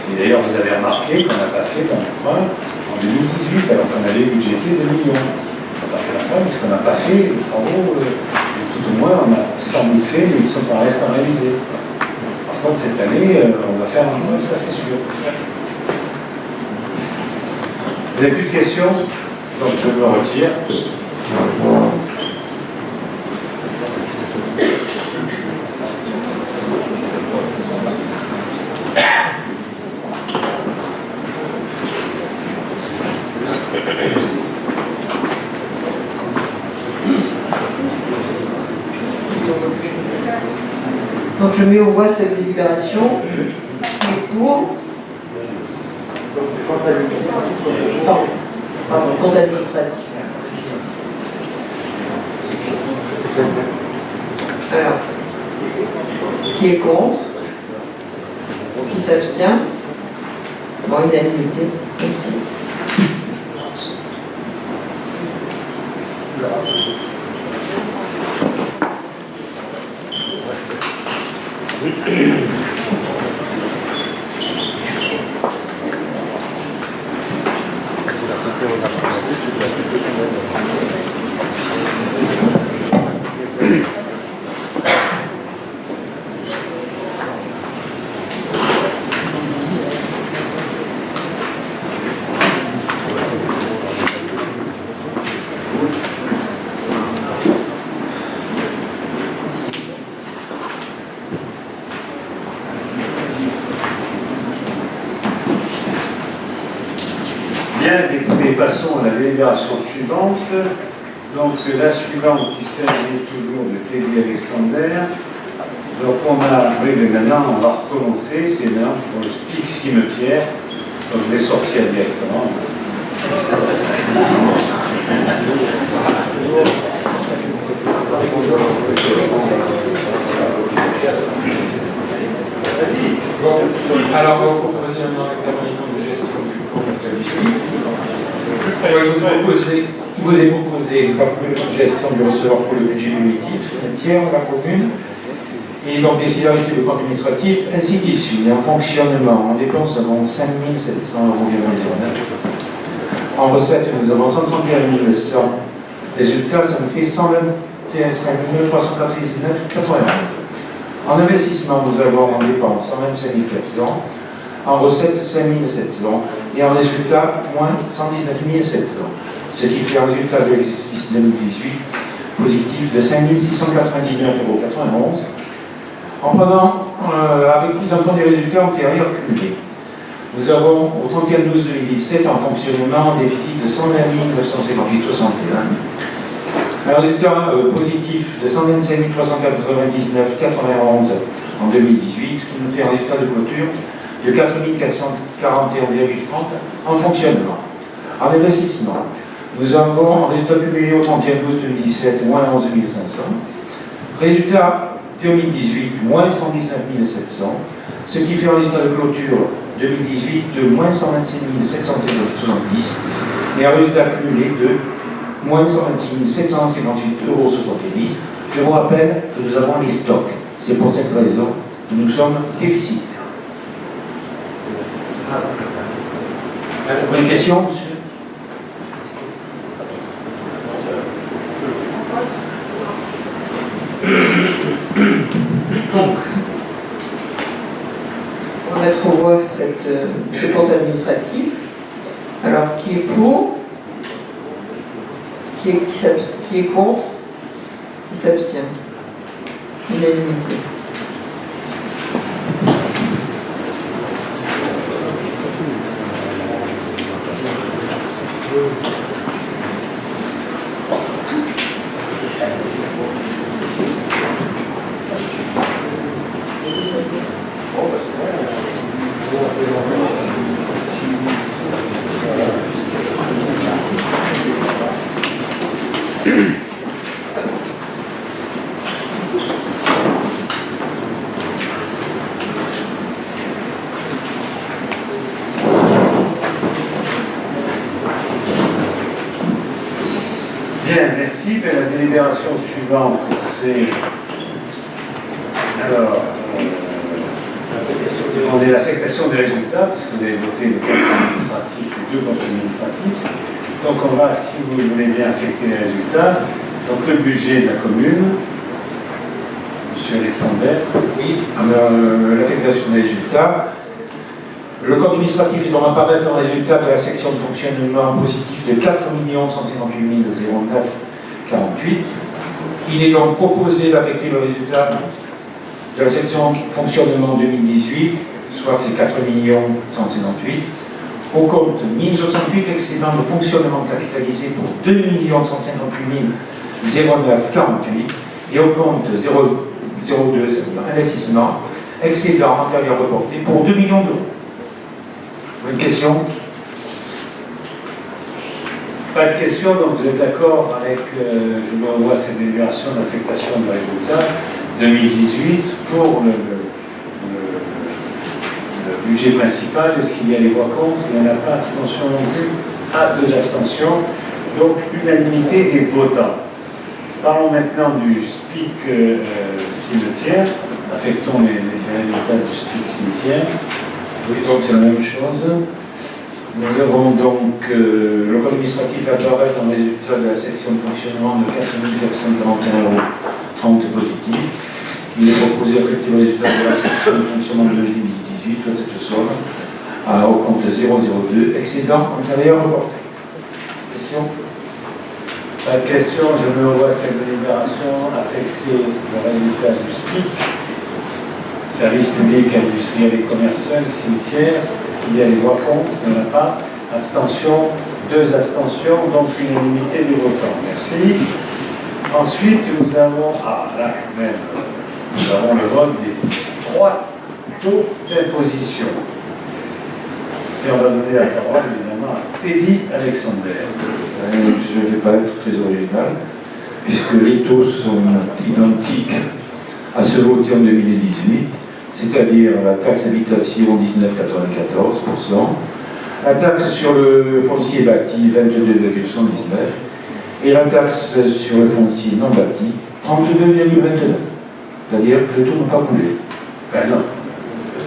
Et d'ailleurs, vous avez remarqué qu'on n'a pas fait d'emprunt en 2018, alors qu'on avait budgété 2 millions. On n'a pas fait d'emprunt parce qu'on n'a pas fait les travaux, tout au moins on a sans doute fait, mais ils sont en reste à réaliser. Par contre, cette année, on va faire un emprunt, ça c'est sûr. Vous n'avez plus de questions? Donc je me retire. Donc je mets aux voix cette délibération. Qui est pour? Pardon, compte administratif. Alors, qui est contre? Qui s'abstient? Bon, unanimité. Merci. Bien, écoutez, passons à la délibération suivante. Donc la suivante, il s'agit toujours de Teddy Alexander. Donc on a, oui, mais maintenant on va recommencer, c'est maintenant pour le Spic Cimetière. Donc je vais sortir directement. Alors, on va vous proposer maintenant l'examen du compte de gestion du compte. Alors, il vous est proposé d'approuver le compte de gestion du receveur pour le budget primitif, cimetière, la commune, et donc des solidarités de compte administratif, ainsi qu'il suit. En fonctionnement, en dépenses, nous avons 5 700 €. En recettes, nous avons 131 100. Résultat, ça nous fait 125 399,91. En investissement, nous avons en dépenses 125 400, en recettes 5 700 et en résultat, moins 119 700. Ce qui fait un résultat de l'exercice 2018 positif de 5 699,91 €. En prenant, avec prise en compte des résultats antérieurs cumulés, nous avons au 31/12/2017 en fonctionnement un déficit de 120 958,61. Un résultat positif de 125 399,91 en 2018, qui nous fait un résultat de clôture de 4 441,30 en fonctionnement. En investissement, nous avons un résultat cumulé au 31/12/2017, moins 11 500. Résultat 2018, moins 119 700, ce qui fait un résultat de clôture 2018 de moins 126 770 et un résultat cumulé de moins 126 758,70 €. Je vous rappelle que nous avons les stocks. C'est pour cette raison que nous sommes déficitaires. Vous avez une question, monsieur? Donc, on va mettre aux voix ce compte administratif. Alors, qui est pour? Qui est contre? Qui s'abstient? Unanimité. Bien, merci. Mais la délibération suivante, c'est. Alors, on est l'affectation des résultats, puisque vous avez voté le compte administratif et 2 comptes administratifs. Donc, on va, si vous voulez bien, affecter les résultats. Donc, le budget de la commune, Monsieur Alexander. Oui, l'affectation des résultats. Le code administratif est donc apparaître en résultat de la section de fonctionnement positif de 4 158 0948. Il est donc proposé d'affecter le résultat de la section fonctionnement 2018, soit ces 4 158, au compte 1068 excédent de fonctionnement capitalisé pour 2 158 0948 et au compte 002, c'est-à-dire investissement, excédent antérieur reporté pour 2 millions d'euros. Une question? Pas de question, donc vous êtes d'accord avec, je me revois cette délibération d'affectation de résultat 2018 pour le budget principal. Est-ce qu'il y a les voix contre? Il n'y en a pas. Abstention non plus. À 2 abstentions. Donc unanimité des votants. Parlons maintenant du SPIC cimetière. Affectons les résultats du SPIC cimetière. Oui, donc c'est la même chose. Nous avons donc le code administratif apparaît en résultat de la section de fonctionnement de 4 441,30 € positif. Il est proposé d'affecter le résultat de la section de fonctionnement de 2018, cette somme, au compte 002, excédent antérieur reporté. Question? Pas de question, je me revois cette délibération affecter le résultat du SPIC. Service public, industriel et commercial, cimetière. Est-ce qu'il y a des voix contre? Il n'y en a pas. Abstention, 2 abstentions, donc unanimité du votant. Merci. Ensuite, nous avons, là quand même, nous avons le vote des 3 taux d'imposition. Et on va donner la parole évidemment à Teddy Alexander. Je ne vais pas être très original, puisque les taux sont identiques à ceux votés en 2018. C'est-à-dire la taxe habitation 19,94%, la taxe sur le foncier bâti 22,79% et la taxe sur le foncier non bâti 32,29%. C'est-à dire que les taux n'ont pas bougé. Ben non.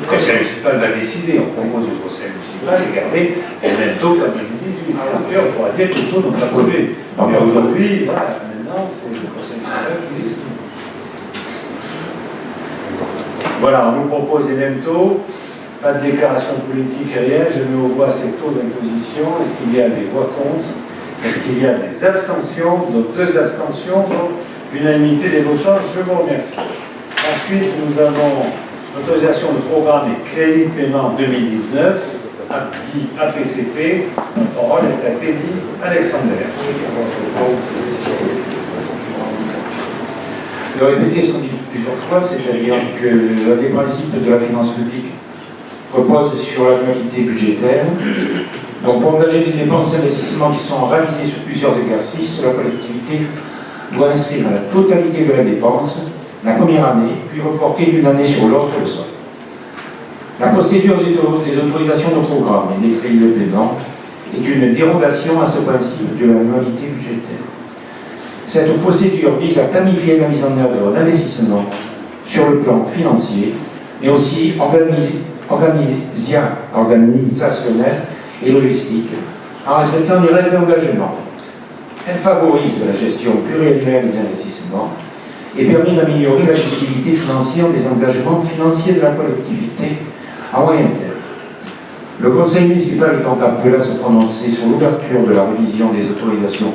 Le conseil municipal va décider, on propose au conseil municipal de garder les mêmes taux qu'en 2018. Après, on pourra dire que les taux n'ont pas bougé. Mais aujourd'hui, maintenant, c'est le conseil municipal qui décide. Voilà, on nous propose les mêmes taux, pas de déclaration politique, rien. Je mets au voix ces taux d'imposition. Est-ce qu'il y a des voix contre? Est-ce qu'il y a des abstentions? Donc 2 abstentions, donc unanimité des votants. Je vous remercie. Ensuite, nous avons l'autorisation de programme et crédit de paiement 2019, APCP. La parole est à Teddy Alexander. De répéter ce qu'on dit plusieurs fois, c'est-à-dire que l'un des principes de la finance publique repose sur l'annualité budgétaire. Donc pour engager des dépenses d'investissement qui sont réalisées sur plusieurs exercices, la collectivité doit inscrire la totalité de la dépense la première année, puis reporter d'une année sur l'autre le sol. La procédure des autorisations de programme et des crédits de paiement est une dérogation à ce principe de l'annualité budgétaire. Cette procédure vise à planifier la mise en œuvre d'investissements sur le plan financier, mais aussi organisationnel et logistique, en respectant des règles d'engagement. Elle favorise la gestion pluriannuelle des investissements et permet d'améliorer la visibilité financière des engagements financiers de la collectivité à moyen terme. Le conseil municipal est donc appelé à se prononcer sur l'ouverture de la révision des autorisations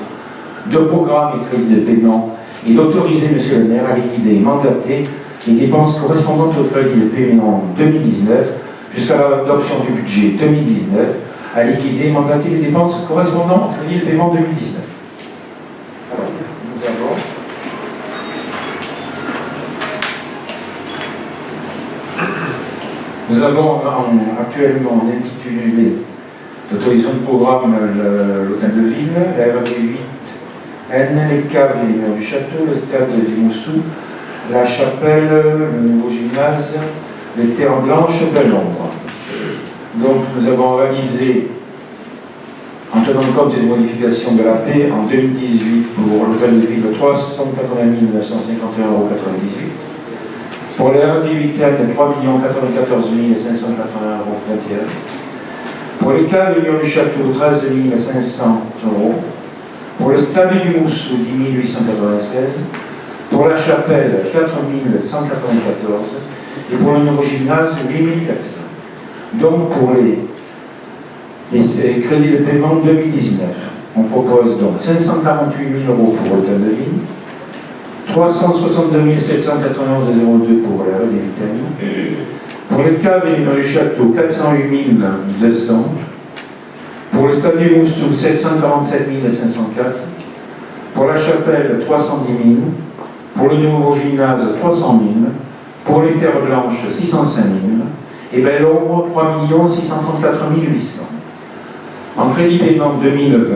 de programmes et crédits de paiement et d'autoriser M. le maire à liquider et mandater les dépenses correspondantes aux crédits de paiement 2019 jusqu'à l'adoption du budget 2019, à liquider et mandater les dépenses correspondant aux crédits de paiement 2019. Alors, nous avons actuellement intitulé l'autorisation de programme l'hôtel de ville, la RD8N, les caves et les murs du château, le stade du Moussou, la chapelle, le nouveau gymnase, les terres blanches de l'ombre. Donc nous avons réalisé, en tenant compte des modifications de la paix en 2018 pour l'hôtel de ville, 380 951,98 €. Pour les RD8N, 3 094 581,21 €. Pour les caves et murs du château, 13 500 €. Pour le stade du Moussou, 10 896. Pour la chapelle, 4 194. Et pour le nouveau gymnase, 8 400. Donc pour les crédits de paiement 2019, on propose donc 548 000 € pour l'hôtel de ville, 362 791,02 pour la rue des Vitamis, pour les caves et les murs du château 408 200, pour le stade du Moussou 747 504, pour la chapelle 310 000, pour le nouveau gymnase 300 000, pour les terres blanches 605 000, et Belle-Ombre 3 634 800. En crédit paiement 2020,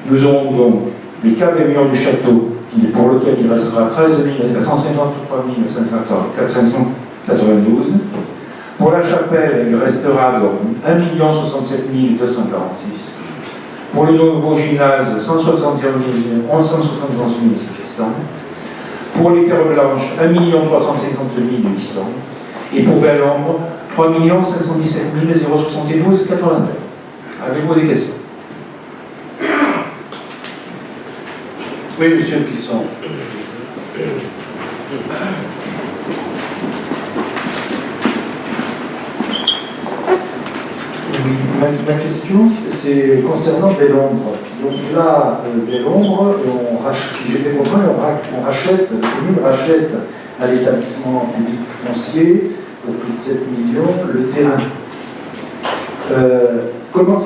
nous aurons donc les caves et murs du château, pour lequel il restera 13 153 592. Pour la chapelle, il restera donc 1 067 246. Pour le nouveau gymnase, 171 700. Pour les terres blanches, 1 350 800. Et pour Belle-Ombre, 3 517 072 89. Avez-vous des questions? Oui, monsieur Pisson. Oui, ma question, c'est concernant Belle-Ombre. Donc là, Belle-Ombre, si j'ai bien compris, on rachète, la commune rachète à l'établissement public foncier pour plus de 7 millions le terrain. Comment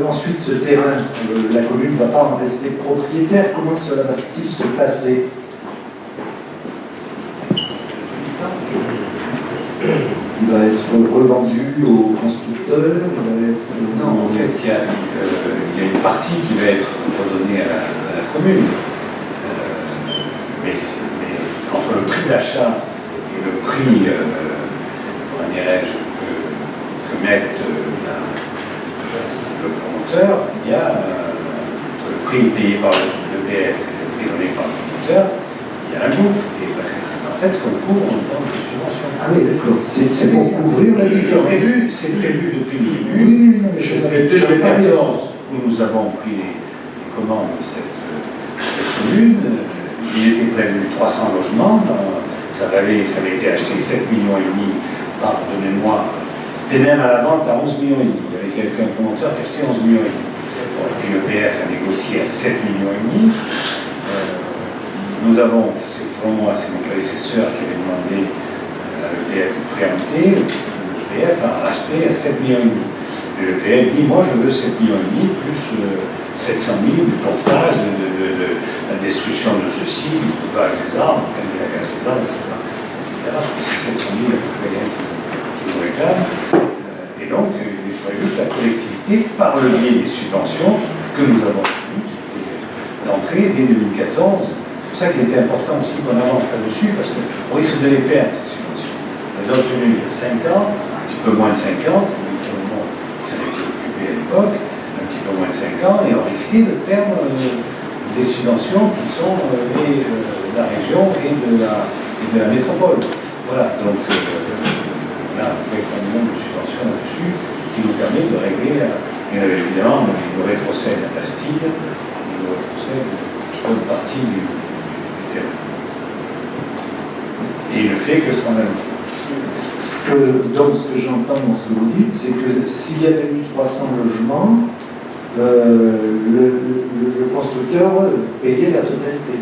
ensuite ce terrain, la commune ne va pas en rester propriétaire, comment cela va-t-il se passer? Il va être revendu aux constructeurs, il va être... Non, en fait, il y a une partie qui va être redonnée à la commune. Mais entre le prix d'achat et le prix, comment dirais-je, que met le promoteur, il y a le prix payé par le PF et le prix donné par le promoteur, il y a un gouffre. Et parce que c'est en fait ce qu'on couvre en temps de subvention. Ah oui, d'accord. C'est pour couvrir la différence. C'est prévu depuis le début. Oui, non, mais je n'avais pas 2014, où nous avons pris les commandes de cette commune, il était prévu 300 logements. Ça avait été acheté 7,5 millions par de mémoire. C'était même à la vente à 11,5 millions. Il y avait quelqu'un promoteur qui achetait 11,5 millions. Bon, et puis le PF a négocié à 7,5 millions. Nous avons, c'est pour moi, c'est mon prédécesseur qui avait demandé à l'EPF de préempter. Le PF a racheté à 7,5 millions. Et le PF dit, moi je veux 7,5 millions plus 700 000 du portage, de la destruction de ceci, du coupage des arbres, enfin de la guerre des arbres, etc. C'est 700 000 à peu près qui nous réclament. Et donc, il est prévu que la collectivité, par le biais des subventions que nous avons obtenues, d'entrée dès 2014, c'est pour ça qu'il était important aussi qu'on avance là-dessus, parce qu'on risque de les perdre, ces subventions. On les a obtenues il y a 5 ans, un petit peu moins de 50, mais ça a été occupé à l'époque, un petit peu moins de 5 ans, et on risquait de perdre des subventions qui sont de la région et de la métropole. Voilà, donc là, on peut prendre un nombre de subventions là-dessus qui nous permet de régler, évidemment, il nous rétrocède la Bastide, il nous rétrocède une bonne partie du terrain. Et le fait que ça en a Donc ce que j'entends dans ce que vous dites, c'est que s'il y avait eu 300 logements, le constructeur payait la totalité.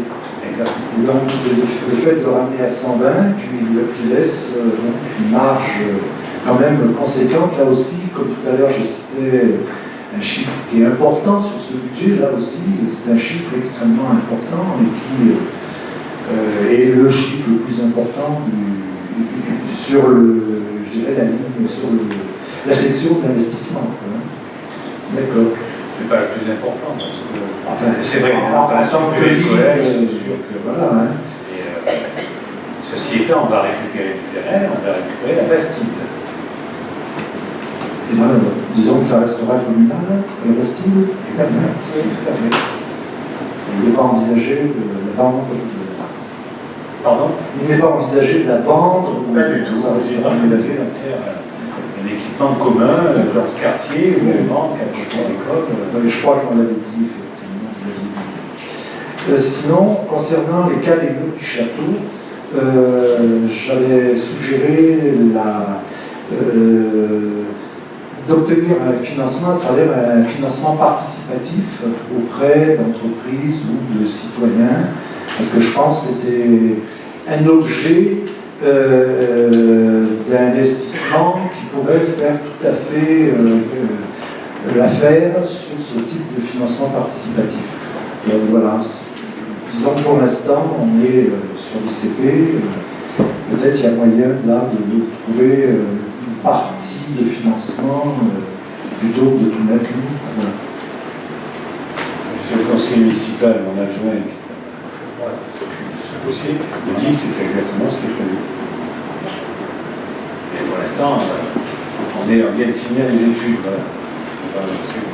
Exactement. Donc c'est le fait de ramener à 120 qui laisse une marge quand même conséquente. Là aussi, comme tout à l'heure, je citais un chiffre qui est important sur ce budget. Là aussi, c'est un chiffre extrêmement important et qui est le chiffre le plus important sur je dirais la ligne, sur la section d'investissement. D'accord. C'est pas le plus important parce que c'est vrai, en tant que collège, c'est sûr que voilà. Et, ceci étant, on va récupérer du terrain, on va récupérer la Bastide. Et là, disons que ça restera communal, la Bastide. Oui, tout à fait. Il n'est pas envisagé de la vendre. Pardon? Il n'est pas envisagé de la vendre. Pas du tout. Ça C'est restera envisagé d'en faire un équipement commun dans ce quartier où il manque un côté d'école. Je crois qu'on l'avait dit, effectivement. Sinon, concernant les caves et murs du château, j'avais suggéré d'obtenir un financement à travers un financement participatif auprès d'entreprises ou de citoyens, parce que je pense que c'est un objet d'investissement qui pourrait faire tout à fait l'affaire sur ce type de financement participatif. Donc voilà, disons que pour l'instant, on est sur l'ICP, peut-être il y a moyen là de trouver une partie de financement plutôt que de tout mettre nous. Voilà. Monsieur le conseiller municipal, mon adjoint, c'est possible, me dit que c'est exactement ce qui est prévu. Et pour l'instant, on vient de finir les études. Voilà. On va là-dessus.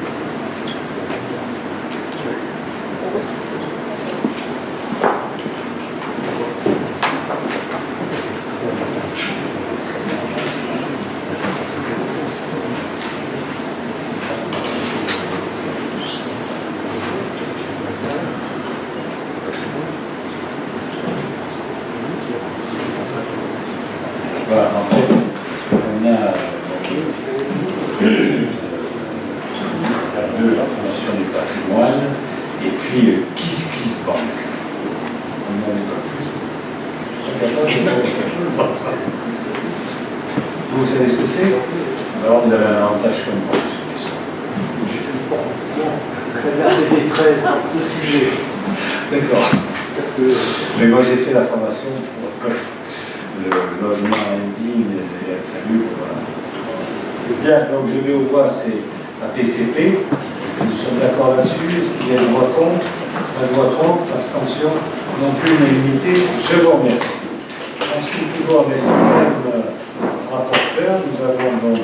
Voilà, en fait, on a la Fondation du patrimoine et puis Kiss Bank. On n'en est pas plus. Vous savez ce que c'est? Alors vous avez un avantage comme moi. J'ai fait une formation regardez des prêts sur ce sujet. D'accord. Parce que Mais moi j'ai fait la formation pour le logement indigne et insalubre. Voilà. Bien, donc je mets au voie, c'est la PCP. Nous sommes d'accord là-dessus. Est-ce qu'il y a une voix contre? Une voix contre, abstention, non plus unanimité. Je vous remercie. Ensuite, toujours avec le même rapporteur, nous avons donc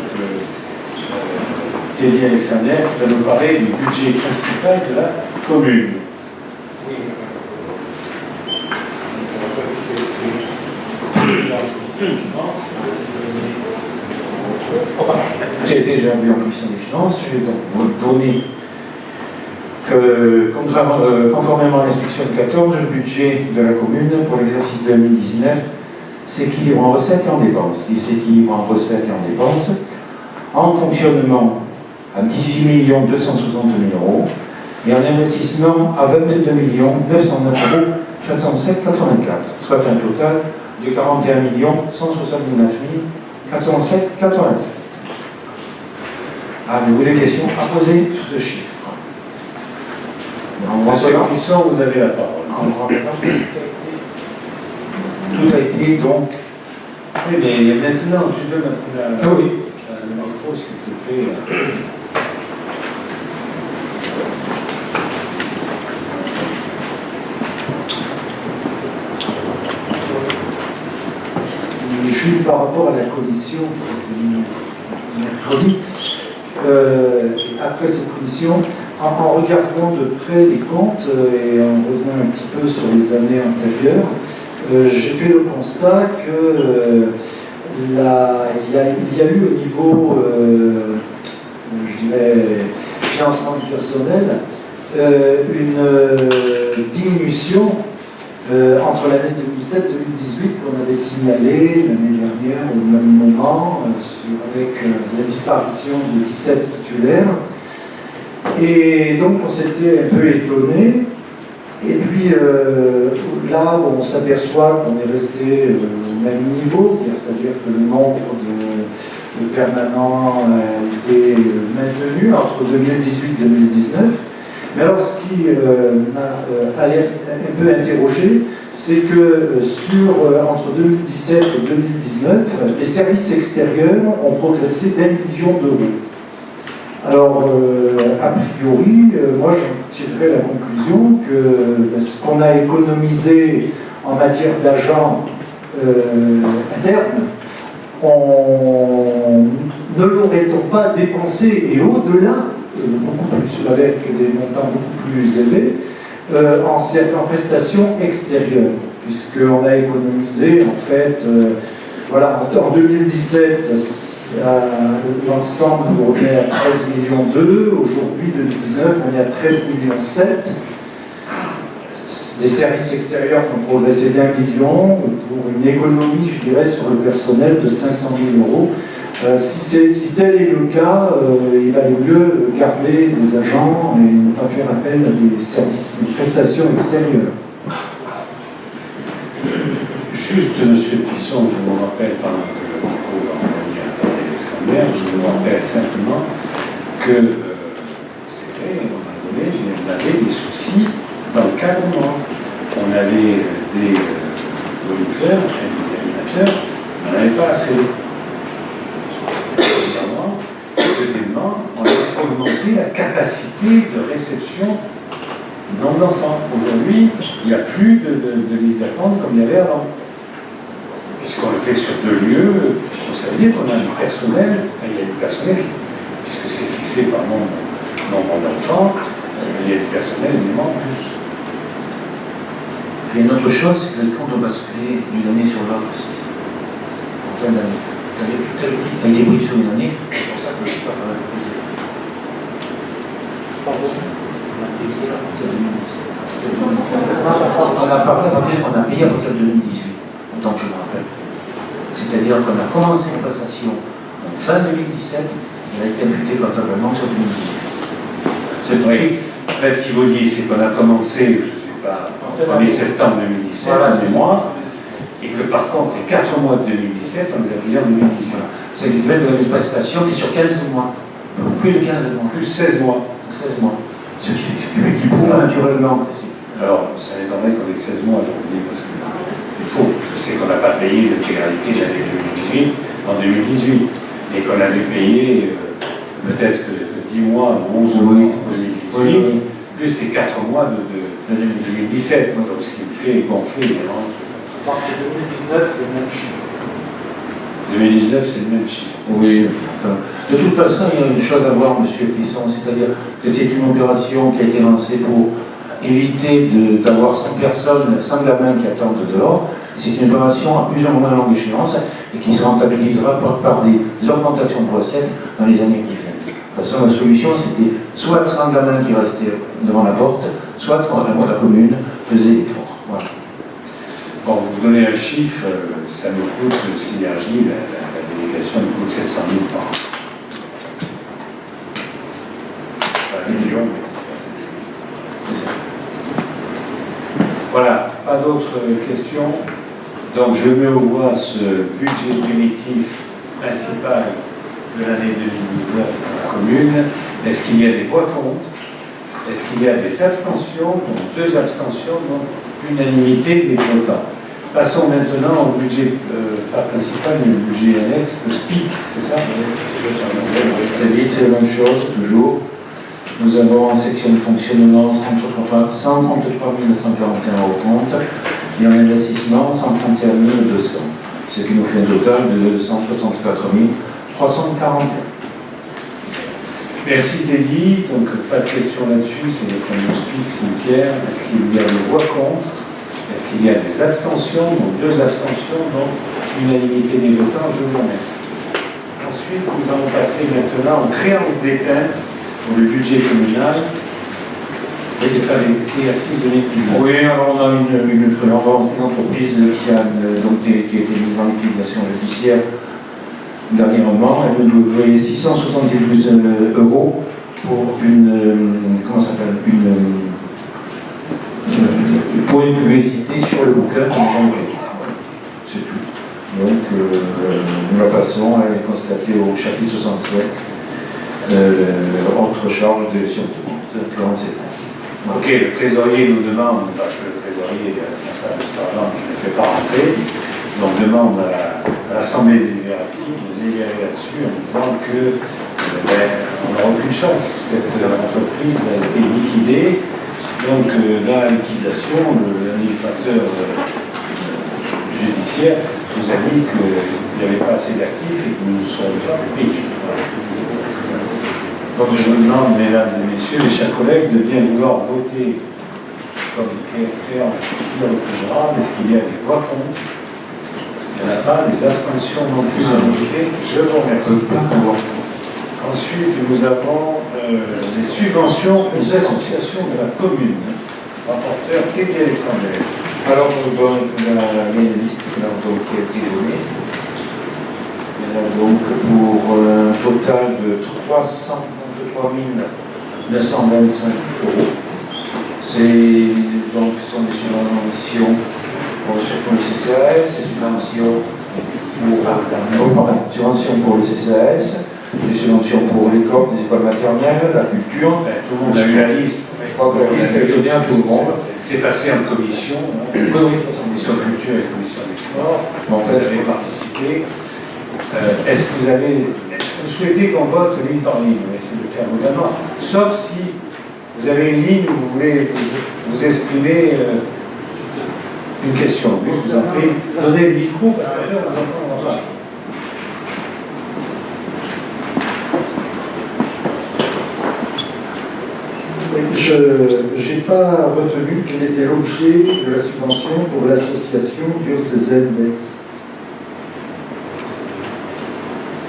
Teddy Alexander qui va nous parler du budget principal de la commune. J'ai déjà vu en commission des finances, je vais donc vous donner que, conformément à l'instruction 14, le budget de la commune pour l'exercice 2019 s'équilibre en recettes et en dépenses. Il s'équilibre en recettes et en dépenses, en fonctionnement à 18 260 000 euros et en investissement à 22 909 407,84, soit un total de 41 169 407,87. Avez-vous des questions à poser sur ce chiffre? Monsieur Clisson, vous avez la parole. Tout a été donc. Oui, mais maintenant, tu veux maintenant Ah oui. le micro, s'il te plaît. Juste par rapport à la commission mercredi, après cette commission, en regardant de près les comptes et en revenant un petit peu sur les années antérieures, j'ai fait le constat que il y a eu au niveau, je dirais, financement du personnel, une diminution entre l'année 2017-2018 qu'on avait signalé l'année dernière au même moment avec la disparition de 17 titulaires. Et donc on s'était un peu étonné. Et puis là, on s'aperçoit qu'on est resté au même niveau, c'est-à-dire que le nombre de permanents a été maintenu entre 2018 et 2019. Mais alors, ce qui m'a un peu interrogé, c'est que entre 2017 et 2019, les services extérieurs ont progressé d'1 million d'euros. Alors, a priori, moi, j'en tirerais la conclusion que ce qu'on a économisé en matière d'agents internes, ne l'aurait-on pas dépensé, et au-delà, beaucoup plus, avec des montants beaucoup plus élevés, en prestations extérieures, puisqu'on a économisé, en fait, voilà, en 2017, l'ensemble, on est à 13 millions 2, aujourd'hui, 2019, on est à 13 millions 7. Des services extérieurs qui ont progressé d'1 million pour une économie, je dirais, sur le personnel de 500 000 euros. Si tel est le cas, il valait mieux garder des agents et ne pas faire appel à des services, des prestations extérieures. Juste, monsieur Pisson, je vous rappelle, pendant que le micro va revenir à Alexander, je vous rappelle simplement que c'est vrai, à un moment donné, on avait des soucis dans le cadre. On avait des moniteurs, enfin des animateurs, on n'en avait pas assez. Deuxièmement, on a augmenté la capacité de réception du nombre d'enfants. Aujourd'hui, il n'y a plus de liste d'attente comme il y avait avant. Puisqu'on le fait sur 2 lieux, donc ça veut dire qu'on a du personnel, enfin, il y a du personnel, puisque c'est fixé par nombre d'enfants, il y a du personnel évidemment en plus. Et une autre chose, c'est que les comptes ont basculé d'une année sur l'autre aussi. En fin d'année. Il a été pris sur une année, c'est pour ça que le chiffre a été posé. On a payé à partir de 2018, autant que je me rappelle. C'est-à-dire qu'on a commencé une passation en fin 2017, il a été imputé comptablement sur 2018. C'est Oui. Après, ce qu'il vous dit, c'est qu'on a commencé, je ne sais pas, en 1er septembre 2017, voilà, c'est moi, et que par contre, les 4 mois de 2017, on les a payés en 2018. C'est une prestation qui est sur 15 mois, plus de 15 mois. Plus 16 mois. 16 mois. Ce qui prouve naturellement que c'est. Alors, ça m'étonnerait qu'on ait 16 mois, je vous le dis, parce que c'est faux. Je sais qu'on n'a pas payé l'intégralité de l'année 2018 en 2018, et qu'on a dû payer peut-être que 10 mois ou 11 mois en 2018, plus les 4 mois de 2017, donc ce qui me fait gonfler, évidemment. À partir de 2019, c'est le même chiffre. 2019, c'est le même chiffre. Oui. De toute façon, il y a une chose à voir, M. Plisson, c'est-à-dire que c'est une opération qui a été lancée pour éviter d'avoir 100 personnes, 100 gamins qui attendent dehors. C'est une opération à plusieurs mois longue échéance et qui se rentabilisera par des augmentations de recettes dans les années qui viennent. De toute façon, la solution, c'était soit 100 gamins qui restaient devant la porte, soit la commune faisait l'effort. Voilà. Bon, vous donnez un chiffre, ça nous coûte, Synergie, la délégation nous coûte 700 000 par an. Pas 1 million, mais c'est pas 700 000. Voilà, pas d'autres questions. Donc je mets au voie ce budget primitif principal de l'année 2019 dans la commune. Est-ce qu'il y a des voix contre? Est-ce qu'il y a des abstentions? Donc 2 abstentions, donc unanimité des votants. Passons maintenant au budget, pas principal, mais au budget annexe, le SPIC, c'est ça? Très vite, c'est la même chose, toujours. Nous avons en section de fonctionnement 133 941 au compte et en investissement 131 200, ce qui nous fait un total de 164 341. Merci Teddy, donc pas de question là-dessus, c'est le fameux SPIC cimetière. Est-ce qu'il y a des voix contre? Est-ce qu'il y a des abstentions? Donc 2 abstentions, donc unanimité des votants, je vous remercie. Ensuite, nous allons passer maintenant aux créances d'éteinte pour le budget communal. C'est assis de l'équilibre. Oui, alors on a une entreprise qui a été mise en liquidation judiciaire dernièrement. Elle nous devait 672 € pour pour une publicité sur le bouquin qu'on a envoyé. C'est tout. Donc nous la passons, elle est constatée au chapitre 67, autre charge de gestion de créances éteintes. Ok, le trésorier nous demande, parce que le trésorier est responsable de cet argent qui ne fait pas rentrer, donc demande à l'Assemblée délibérative de délibérer là-dessus en disant que on n'a aucune chance. Cette entreprise a été liquidée. Donc dans la liquidation, l'administrateur judiciaire nous a dit qu'il n'y avait pas assez d'actifs et que nous ne serions pas payés. Donc je vous demande, mesdames et messieurs, mes chers collègues, de bien vouloir voter comme créance irrécusable. Est-ce qu'il y a des voix contre? Il n'y en a pas, des abstentions non plus à voter. Je vous remercie. Ensuite, nous avons les subventions aux associations de la commune. Rapporteur Teddy Alexander. Alors, il y a une liste qui a été donnée. Donc pour un total de 393 925 euros. Ce sont des subventions pour le CCAS, des subventions pour le CCAS, des subventions pour les corps des écoles maternelles, la culture. Tout le monde a eu la liste. Je crois que la liste a été donnée à tout le monde. C'est passé en commission, Oui, en commission culture et commission des sports. En fait, Vous avez participé. Est-ce que vous souhaitez qu'on vote ligne par ligne? On va essayer de le faire modérément. Sauf si vous avez une ligne où vous voulez vous exprimer une question. Oui, je vous en prie. Donnez le micro parce qu'après on vous entendra pas. Je n'ai pas retenu quel était l'objet de la subvention pour l'association diocésaine d'Aix.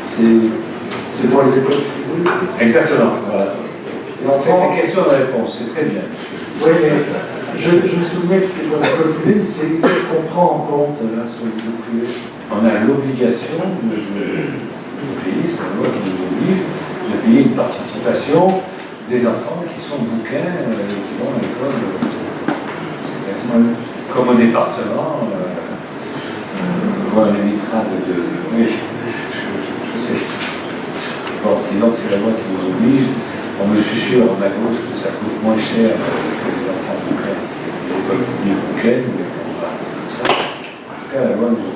C'est pour les écoles privées. Exactement. Voilà. Et enfin, Faites les questions et réponses, c'est très bien. oui, mais je me souvenais que c'était pour les écoles privées, mais c'est qu'est-ce qu'on prend en compte là sur les écoles privées? On a l'obligation de payer, c'est la loi qui nous oblige, de payer une participation des enfants qui sont bouquins qui vont à l'école. Comme au département, on évitera de. Oui, je sais. Bon, disons que c'est la loi qui nous oblige. On me susurre à gauche que ça coûte moins cher que les enfants bouquins, les écoles des bouquins, mais bon, c'est comme ça. En tout cas, la loi nous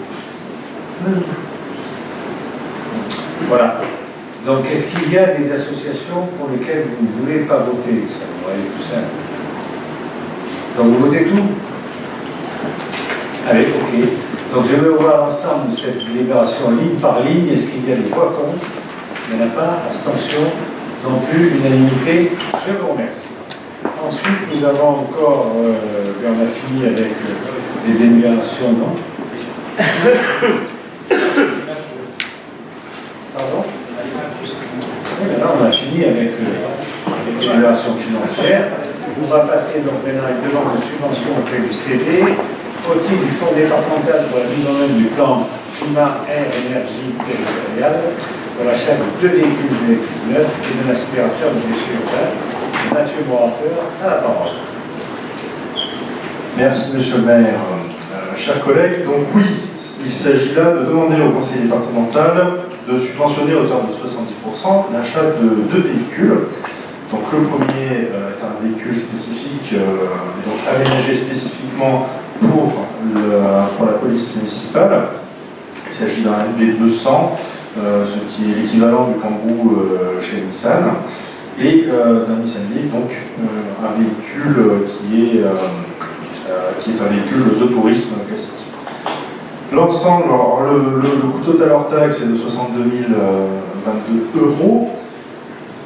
oblige. Voilà. Donc, est-ce qu'il y a des associations pour lesquelles vous ne voulez pas voter? Ça va aller tout simple. Donc, vous votez tout? Allez, ok. Donc, je vais voir ensemble cette délibération ligne par ligne. Est-ce qu'il y a des voix contre? Il n'y en a pas. Abstention? Non plus. Unanimité? Je vous remercie. Ensuite, nous avons encore, on a fini avec les délibérations, non? Pardon? Oui, maintenant on a fini avec les délibérations financières. On va passer donc maintenant à une demande de subvention auprès du CD au titre du Fonds départemental pour la mise en œuvre du plan climat, air, énergie territoriale pour l'achat de 2 véhicules électriques neufs et d'un aspirateur de déchets urbains. Mathieu Morateur a la parole. Merci Monsieur le maire. Chers collègues, donc oui, il s'agit là de demander au conseil départemental de subventionner à hauteur de 70% l'achat de 2 véhicules. Donc le premier est un véhicule spécifique, donc aménagé spécifiquement pour la police municipale. Il s'agit d'un MV200, ce qui est l'équivalent du Kangoo chez Nissan, et d'un Nissan Leaf, donc un véhicule qui est un véhicule de tourisme classique. L'ensemble, le coût total hors taxe est de 62 022 euros.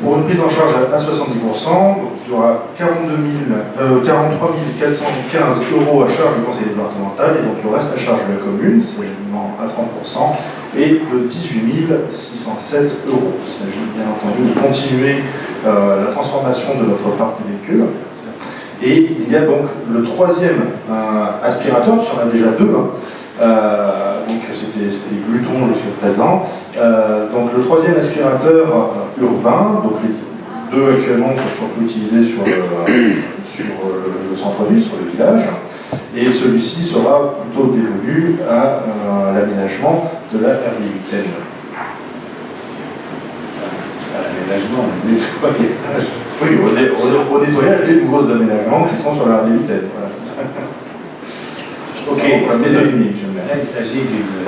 Pour une prise en charge à 70%, donc il y aura 43 415 euros à charge du conseil départemental, et donc le reste à charge de la commune, c'est à 30%, et de 18 607 euros. Il s'agit bien entendu de continuer la transformation de notre parc de véhicules. Et il y a donc le troisième aspirateur, puisqu'il y en a déjà 2, donc c'était les glutons jusqu'à présent. Donc le troisième aspirateur urbain, donc les 2 actuellement sont surtout utilisés sur le centre-ville, sur le village, et celui-ci sera plutôt dévolu à l'aménagement de la RD8N. L'aménagement, le nettoyage. Oui, au nettoyage des nouveaux aménagements qui sont sur la RD8N. Voilà. Ok, là il s'agit d'une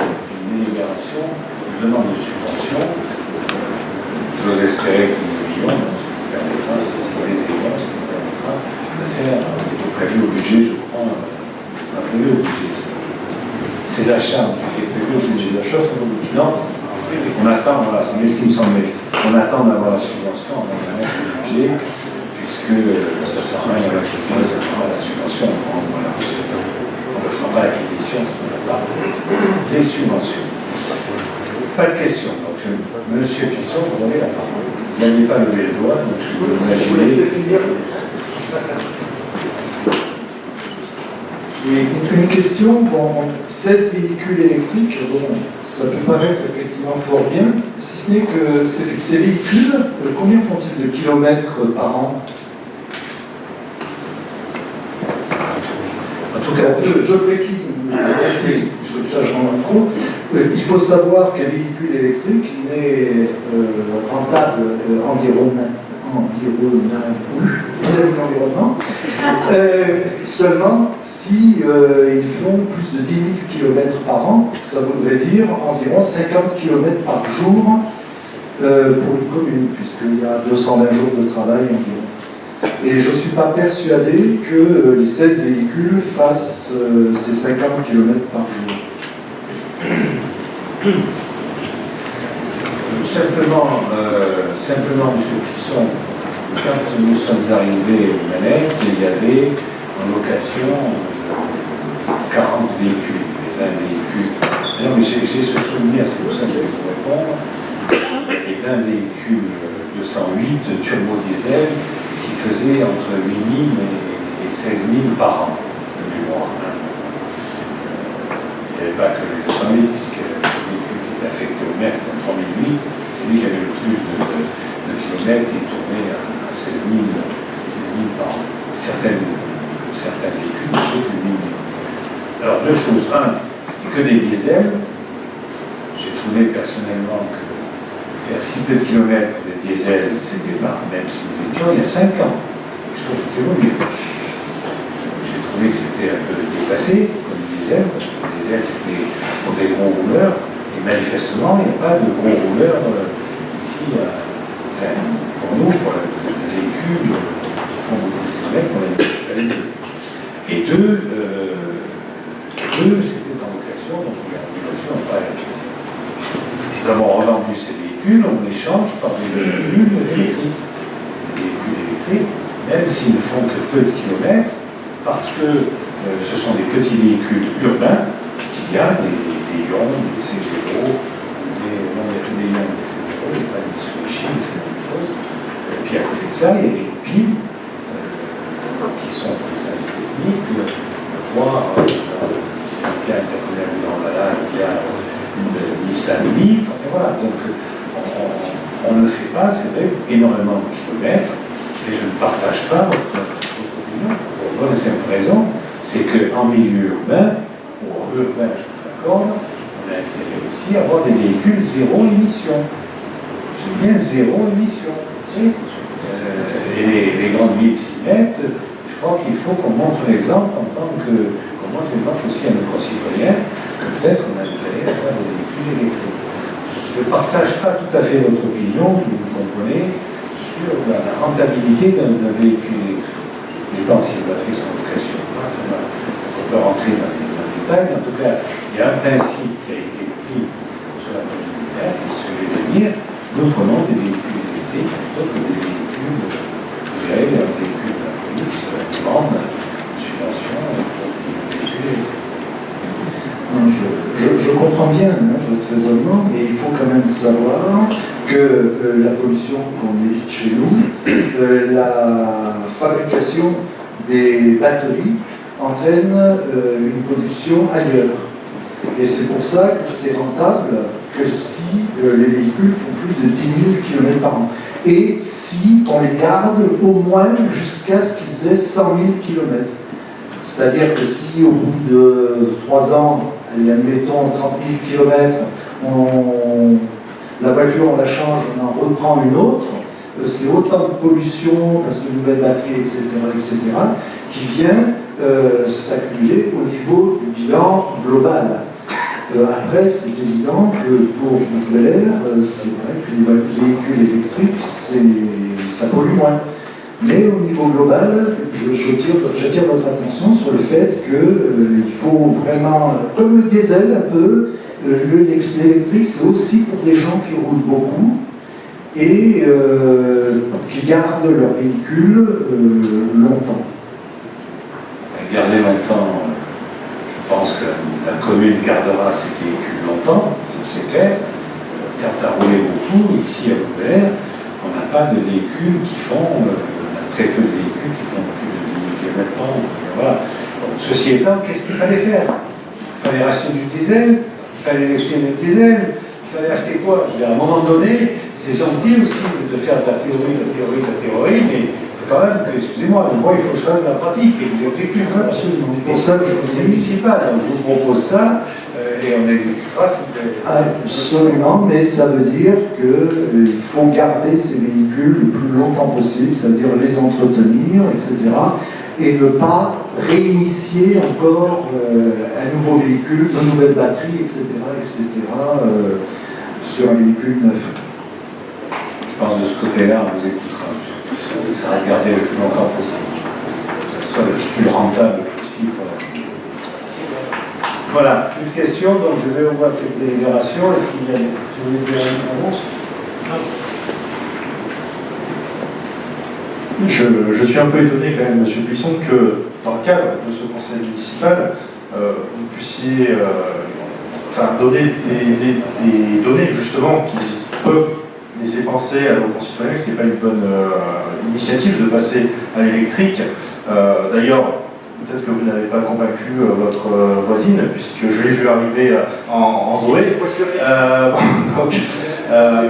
délibération, d'une demande de subvention. J'ose espérer que nous ayons, ce qui permettra, ce qui les ayons, ce qui permettra de faire, c'est prévu au budget, je crois, on a prévu au budget. Ces achats ont été prévus, ces achats sont au budget. Non, on attend, voilà, c'est ce qui me semblait. On attend d'avoir la subvention avant de mettre le budget, puisque ça sert à rien avec la subvention, on prend la recette. On ne fera pas l'acquisition si on n'a pas des subventions. Pas de questions. Donc, Monsieur Pisson, vous avez la parole. Vous n'allez pas lever le doigt, donc je peux vous imaginer. Oui, une question, bon, 16 véhicules électriques, bon, ça peut paraître effectivement fort bien, si ce n'est que ces véhicules, combien font-ils de kilomètres par an? En tout cas, Je précise, comme ça je rends compte, il faut savoir qu'un véhicule électrique n'est rentable vis-à-vis de l'environnement seulement si ils font plus de 10 000 km par an, ça voudrait dire environ 50 km par jour pour une commune, puisqu'il y a 220 jours de travail environ. Et je ne suis pas persuadé que les 16 véhicules fassent ces 50 km par jour. Simplement, M. Plisson, quand nous sommes arrivés aux manettes, il y avait en location 40 véhicules, 20 véhicules. Non, mais j'ai ce souvenir, c'est pour ça que je vais vous répondre. Les 20 véhicules 208 turbo diesel qui faisaient entre 8 000 et 16 000 par an de mémoire. Il n'y avait pas que les 208, puisque le véhicule qui était affecté au maire, c'était en 3008, c'est lui qui avait le plus de kilomètres, il tournait à 16 000 par an. Certains véhicules, plus de 8 000. Alors, deux choses. Un, c'était que des diesels. J'ai trouvé personnellement que faire si peu de kilomètres de diesel, c'était pas, même si nous étions il y a 5 ans, quelque chose d'évolué. J'ai trouvé que c'était un peu dépassé, comme le diesel, parce que le diesel c'était pour des gros rouleurs, et manifestement, il n'y a pas de gros rouleurs ici, enfin, pour nous, pour les véhicules qui font beaucoup de kilomètres, pour la municipalité. Et deux, c'était en location, donc la location n'a pas été. Nous avons revendu ces véhicules, on les change par des véhicules électriques. Des véhicules électriques, même s'ils ne font que peu de kilomètres, parce que ce sont des petits véhicules urbains, qu'il y a des Lions, des C0, non, il y a que des Lions, des C0, il n'y a pas de Mitsubishi, c'est la même chose. Et puis à côté de ça, il y a des piles qui sont pour les services techniques, voire, c'est un cas interconnecté dans là, il y a une Nissan Leaf, enfin voilà, donc on ne fait pas, c'est vrai, énormément de kilomètres, et je ne partage pas votre opinion, pour une bonne et simple raison, c'est qu'en milieu urbain, ou urbain, je vous l'accorde, on a intérêt aussi à avoir des véhicules zéro émission. C'est bien zéro émission. Et les grandes villes s'y mettent, je crois qu'il faut qu'on montre l'exemple en tant que, qu'on montre l'exemple aussi à nos concitoyens, que peut-être on a intérêt à faire des véhicules électriques. Je ne partage pas tout à fait votre opinion, que vous comprenez, sur la rentabilité d'un véhicule électrique. Les banques simulatrices en location, on peut rentrer dans les détails, mais en tout cas, il y a un principe qui a été pris sur la communauté, qui est celui de dire, nous prenons des véhicules électriques plutôt que des véhicules, vous verrez, un véhicule de la police demande une subvention pour des véhicules électriques. Je comprends bien votre raisonnement, mais il faut quand même savoir que la pollution qu'on évite chez nous, la fabrication des batteries entraîne une pollution ailleurs. Et c'est pour ça que c'est rentable que si les véhicules font plus de 10 000 km par an. Et si on les garde au moins jusqu'à ce qu'ils aient 100 000 km. C'est-à-dire que si au bout de 3 ans, allez, admettons 30 000 km, la voiture on la change, on en reprend une autre, c'est autant de pollution, parce que nouvelle batterie, etc., qui vient s'accumuler au niveau du bilan global. Après, c'est évident que pour l'air, c'est vrai que les véhicules électriques, ça pollue moins. Mais au niveau global, j'attire votre attention sur le fait qu'il faut vraiment, comme le diesel un peu, l'électrique c'est aussi pour des gens qui roulent beaucoup et qui gardent leur véhicule longtemps. Garder longtemps, je pense que la commune gardera ses véhicules longtemps, c'est clair. Quand tu as roulé beaucoup, ici à Loubert, on n'a pas de véhicules qui font, on a très peu de véhicules qui font plus de 10 000 km par an. Voilà. Donc Ceci étant, qu'est-ce qu'il fallait faire? Il fallait racheter du diesel, il fallait laisser le diesel, il fallait acheter quoi? Je veux dire, à un moment donné, c'est gentil aussi de faire de la théorie, mais il faut quand même que, excusez-moi, mais moi il faut que je fasse de la pratique et que j'exécute. Absolument. C'est pour ça que je vous C'est dis. municipal, donc je vous propose ça et on exécutera. Absolument, mais ça veut dire qu'il faut garder ces véhicules le plus longtemps possible, c'est-à-dire les entretenir, etc. Et ne pas réinitier encore un nouveau véhicule, de nouvelles batteries, etc. Sur un véhicule neuf. Je pense que de ce côté-là, on vous écoutera. On essaiera de garder le plus longtemps possible. Que ce soit le plus rentable possible. Voilà, une question, donc je vais revoir cette délibération. Est-ce qu'il y a... Tu voulais dire un mot ? Je suis un peu étonné quand même, Monsieur Buisson, que dans le cadre de ce conseil municipal, vous puissiez donner des données justement qui peuvent laisser penser à nos concitoyens que ce n'est pas une bonne initiative de passer à l'électrique. D'ailleurs, peut-être que vous n'avez pas convaincu votre voisine, puisque je l'ai vu arriver en Zoé.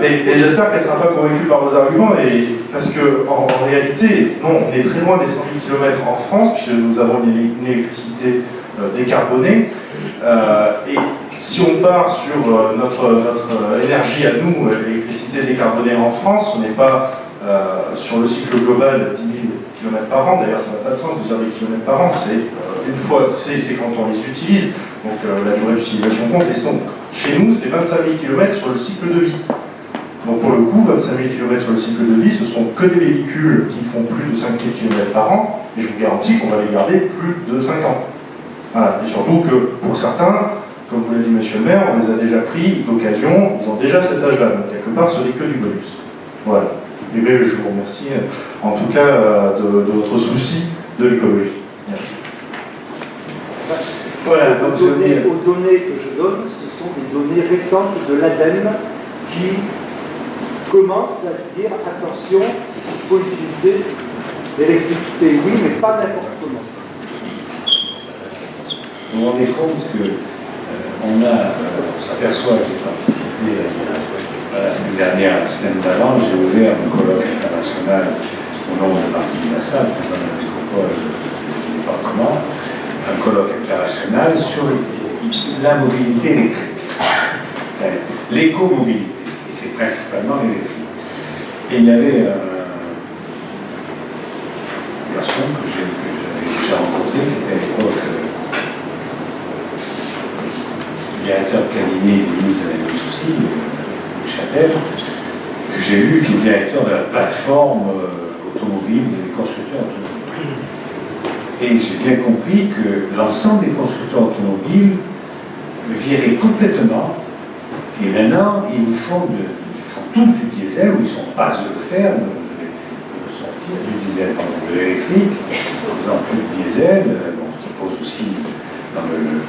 Mais j'espère qu'elle ne sera pas convaincue par vos arguments, parce qu'en réalité, non, on est très loin des 100 000 km en France, puisque nous avons une électricité décarbonée. Et si on part sur notre énergie à nous, l'électricité décarbonée en France, on n'est pas sur le cycle global 10 000 km par an. D'ailleurs, ça n'a pas de sens de dire des kilomètres par an. C'est une fois, c'est quand on les utilise. Donc la durée d'utilisation compte. Chez nous, c'est 25 000 km sur le cycle de vie. Donc pour le coup, 25 000 km sur le cycle de vie, ce sont que des véhicules qui font plus de 5 000 km par an, et je vous garantis qu'on va les garder plus de 5 ans. Voilà. Et surtout que pour certains, comme vous l'a dit Monsieur le maire, on les a déjà pris d'occasion, ils ont déjà cet âge-là, donc quelque part ce n'est que du bonus. Voilà. Et je vous remercie en tout cas de votre souci de l'écologie. Merci. Voilà, donc aux données que je donne, ce sont des données récentes de l'ADEME qui commencent à dire attention, il faut utiliser l'électricité, oui, mais pas n'importe comment. Vous vous rendez compte que on s'aperçoit que j'ai participé la semaine dernière, la semaine d'avant, j'ai ouvert un colloque international au nom de Martin Massal, président de la métropole du département, un colloque international sur la mobilité électrique, enfin, l'écomobilité, et c'est principalement l'électrique. Et il y avait un garçon que j'avais déjà rencontré, qui était à l'époque directeur de cabinet du ministre de l'Industrie, Châtel, que j'ai vu, qui est directeur de la plateforme automobile des constructeurs automobiles. Et j'ai bien compris que l'ensemble des constructeurs automobiles viraient complètement, et maintenant ils font tous du diesel, ou ils sont en passe de le faire, de sortir du diesel, de l'électrique, en faisant plus de diesel, donc, qui pose aussi dans le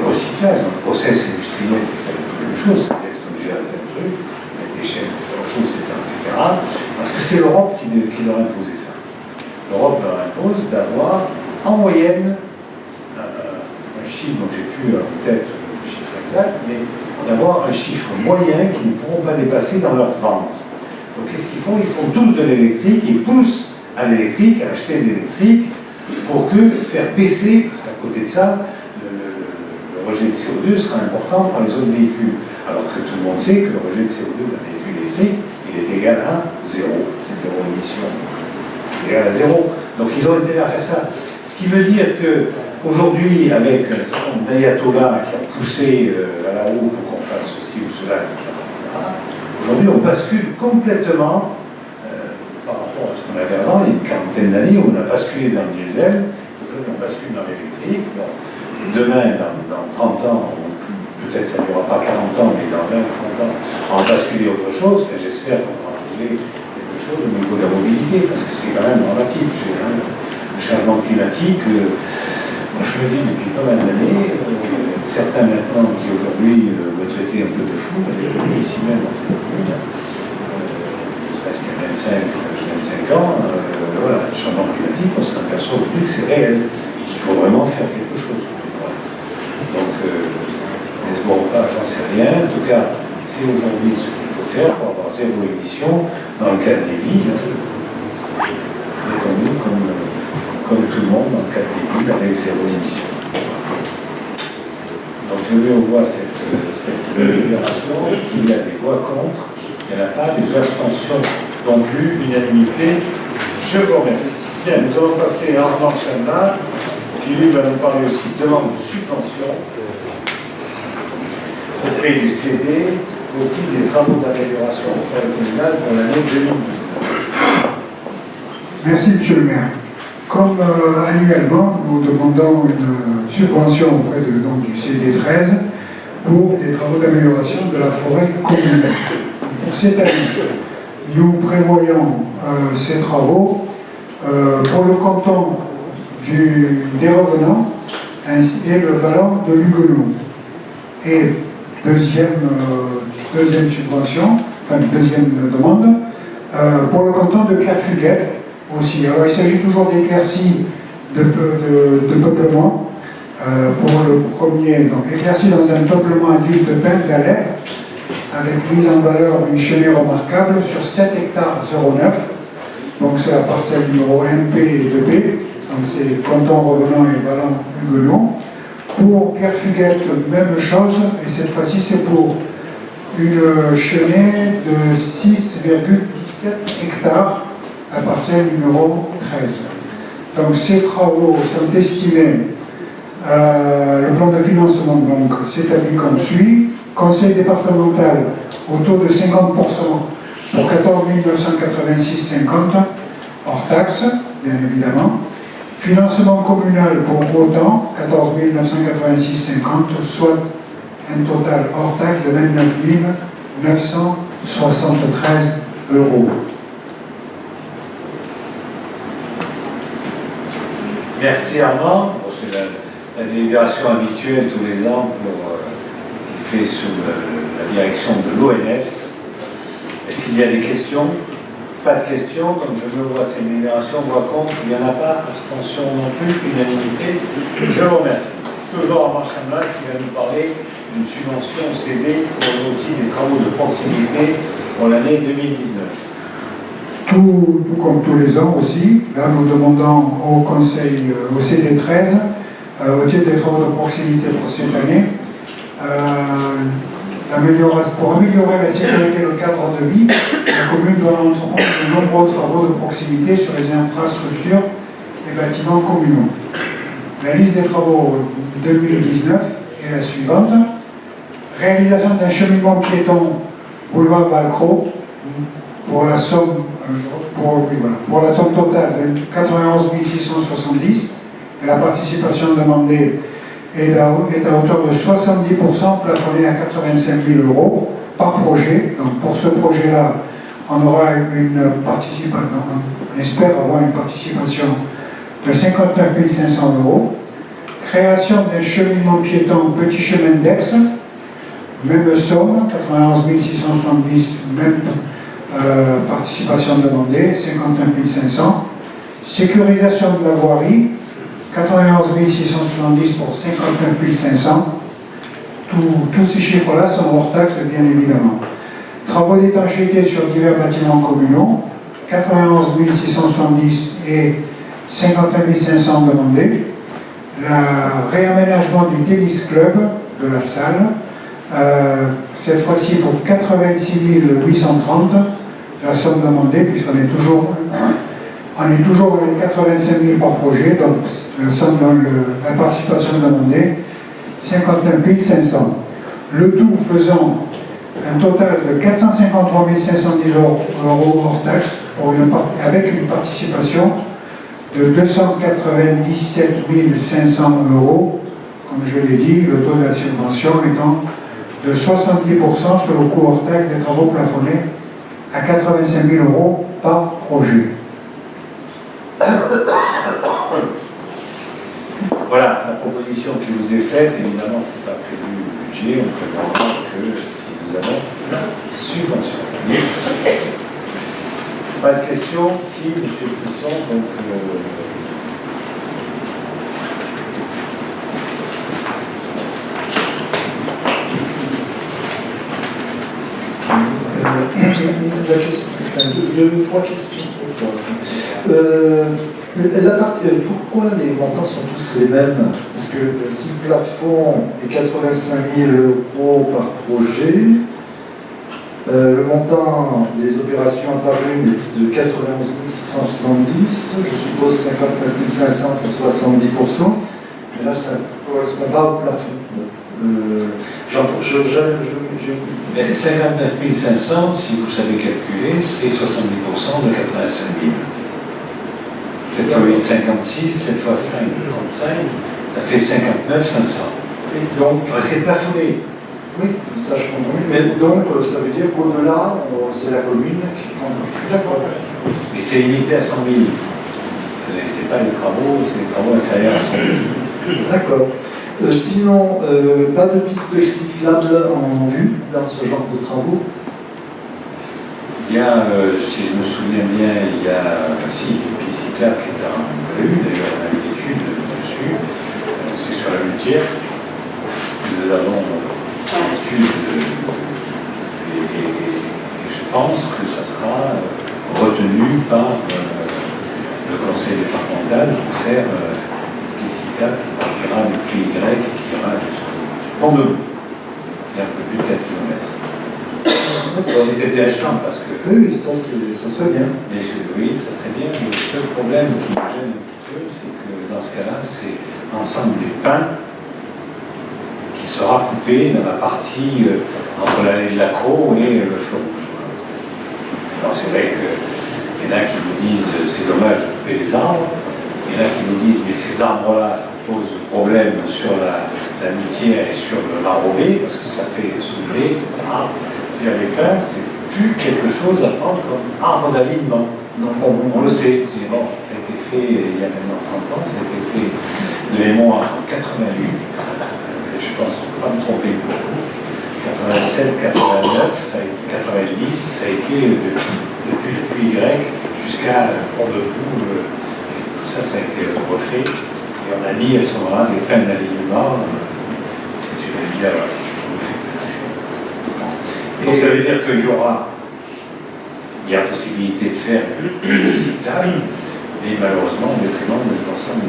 recyclage, dans le process industriel, c'est pas la même chose, c'est-à-dire que comme j'ai un tel truc, avec des chaînes, faire autre chose, etc. Parce que c'est l'Europe qui leur imposait ça. L'Europe leur impose d'avoir en moyenne un chiffre, dont j'ai plus peut-être le chiffre exact, mais d'avoir un chiffre moyen qu'ils ne pourront pas dépasser dans leur vente. Donc qu'est-ce qu'ils font? Ils font tous de l'électrique, ils poussent à l'électrique, à acheter de l'électrique, pour que faire baisser, parce qu'à côté de ça, le rejet de CO2 sera important par les autres véhicules. Alors que tout le monde sait que le rejet de CO2 d'un véhicule électrique, il est égal à zéro. C'est zéro émission. Il est égal à zéro. Donc ils ont intérêt à faire ça. Ce qui veut dire qu'aujourd'hui, avec un certain nombre d'ayatollahs qui ont poussé à la roue pour qu'on fasse ceci ou cela, etc., aujourd'hui on bascule complètement par rapport à ce qu'on avait avant, il y a une quarantaine d'années, où on a basculé dans le diesel, aujourd'hui on bascule dans l'électrique. Bon, demain, dans 30 ans, peut-être ça ne durera pas 40 ans, mais dans 20 ou 30 ans, on va basculer autre chose. Enfin, j'espère qu'on va trouver quelque chose au niveau de la mobilité, parce que c'est quand même dramatique. Le changement climatique, moi je le vis depuis pas mal d'années. Certains maintenant qui aujourd'hui me traitaient un peu de fou, ici même dans cette commune, presque à 25 ans, voilà, le changement climatique, on s'aperçoit aujourd'hui que c'est réel et qu'il qu'il faut vraiment faire quelque chose. Voilà. Donc, n'est-ce bon pas, j'en sais rien. En tout cas, c'est aujourd'hui ce qu'il faut faire pour avoir zéro émission dans le cadre des villes. Détendu comme tout le monde dans le cadre des villes avec zéro émission. Donc je mets au voie cette délibération. Est-ce qu'il y a des voix contre? Il n'y en a pas. Des abstentions non plus. Unanimité. Je vous remercie. Bien, nous allons passer à Armand Chanal, qui lui va nous parler aussi de demande de subvention auprès du CD au titre des travaux d'amélioration au forêt communale pour l'année 2019. Merci, Monsieur le maire. Comme annuellement, nous demandons une subvention auprès donc, du CD13 pour des travaux d'amélioration de la forêt communale. Pour cette année, nous prévoyons ces travaux pour le canton des Revenants ainsi et le vallon de Luguenou. Et deuxième subvention, enfin deuxième demande, pour le canton de Clairfuguette aussi. Alors il s'agit toujours d'éclaircies de peuplement. Pour le premier, donc éclaircies dans un peuplement adulte de pin d'Alep, avec mise en valeur d'une chênée remarquable sur 7 hectares 09. Donc c'est la parcelle numéro 1P et 2P. Donc c'est canton Revenant et vallon Huguenot. Pour Clairfuguette, même chose, et cette fois-ci c'est pour une chênée de 6,17 hectares, la parcelle numéro 13. Donc ces travaux sont estimés, le plan de financement donc s'établit comme suit. Conseil départemental au taux de 50% pour 14 986,50 hors taxe, bien évidemment. Financement communal pour autant, 14 986,50, soit un total hors taxe de 29 973 €. Merci Armand. Bon, c'est la délibération habituelle tous les ans qui fait sous la direction de l'ONF. Est-ce qu'il y a des questions? Pas de questions, donc je me vois cette délibération, voix contre, il n'y en a pas, abstention non plus, unanimité. Je vous remercie. Toujours Armand Chanal qui va nous parler d'une subvention CD pour l'outil des travaux de proximité pour l'année 2019. Tout comme tous les ans aussi, là nous demandons au Conseil, au CD13, au titre des travaux de proximité pour cette année, pour améliorer la sécurité et le cadre de vie, la commune doit entreprendre de nombreux travaux de proximité sur les infrastructures et bâtiments communaux. La liste des travaux 2019 est la suivante. Réalisation d'un cheminement piéton boulevard Valcro pour la somme totale de 91 670 et la participation demandée est à hauteur de 70%, plafonné à 85 000 € par projet. Donc pour ce projet-là, on aura une participation, on espère avoir une participation de 59 500 €. Création d'un cheminement piéton petit chemin d'Aix, même somme, 91 670, même participation demandée, 59 500. Sécurisation de la voirie, 91 670 pour 59 500. Tous ces chiffres-là sont hors taxe, bien évidemment. Travaux d'étanchéité sur divers bâtiments communaux, 91 670 et 59 500 demandés. Le réaménagement du tennis club de la salle, cette fois-ci pour 86 830, la somme demandée, puisqu'on est toujours dans les 85 000 par projet, donc la participation demandée, 59 500. Le tout faisant un total de 453 510 € hors taxe, avec une participation de 297 500 €, comme je l'ai dit, le taux de la subvention étant de 70% sur le coût hors taxe des travaux plafonnés à 85 000 € par projet. Voilà la proposition qui vous est faite. Évidemment, ce n'est pas prévu le budget, on prévoira que si nous avons la subvention. Pas de questions? Si, monsieur Clisson, donc enfin, trois questions pour toi. Pourquoi les montants sont tous les mêmes? Parce que si le plafond est 85 000 € par projet, le montant des opérations par une est de 91 670, je suppose 59 500, c'est 70%, mais là ça ne correspond pas au plafond. Mais 59 500, si vous savez calculer, c'est 70% de 85 000. 7 fois 8, 56, 7 fois 5, 35, ça fait 59 500. Et donc, c'est plafonné. oui, ça je comprends. Mais donc, ça veut dire qu'au-delà, c'est la commune qui prend. D'accord. Et c'est limité à 100 000. C'est pas des travaux, c'est des travaux inférieurs à 100 000. D'accord. Sinon, pas de piste cyclable en vue dans ce genre de travaux? Il y a, si je me souviens bien, il y a aussi une piste cyclable qui est en vue, d'ailleurs on a une étude dessus, c'est sur la Muletière. Nous avons une étude et je pense que ça sera retenu par le conseil départemental pour faire une piste cyclable qui partira depuis Y et qui ira jusqu'au Pont de Boue, qui est un peu plus de 4 km. C'est intéressant parce que. Oui, ça serait bien. Mais oui, ça serait bien. Le seul problème qui me gêne un petit peu, c'est que dans ce cas-là, c'est l'ensemble des pins qui sera coupé dans la partie entre l'allée de la Crau et le feu rouge. Alors c'est vrai qu'il y en a qui vous disent c'est dommage de couper les arbres. Il y en a qui vous disent mais ces arbres-là, ça pose problème sur la Muletière et sur l'enrobé parce que ça fait soulever, etc. Les pins, c'est plus quelque chose à prendre comme arbre d'alignement. On le sait, c'est bon, ça a été fait il y a maintenant 30 ans, ça a été fait de mémoire en 88, et je pense, je ne peux pas me tromper pour vous, 87, 89, ça a été 90, ça a été depuis Y jusqu'à Pont de Boue, tout ça, ça a été refait, et on a mis à ce moment-là des pins d'alignement, c'est une erreur. Donc ça veut dire qu'il y a possibilité de faire une piste cyclable, mais malheureusement au détriment de l'ensemble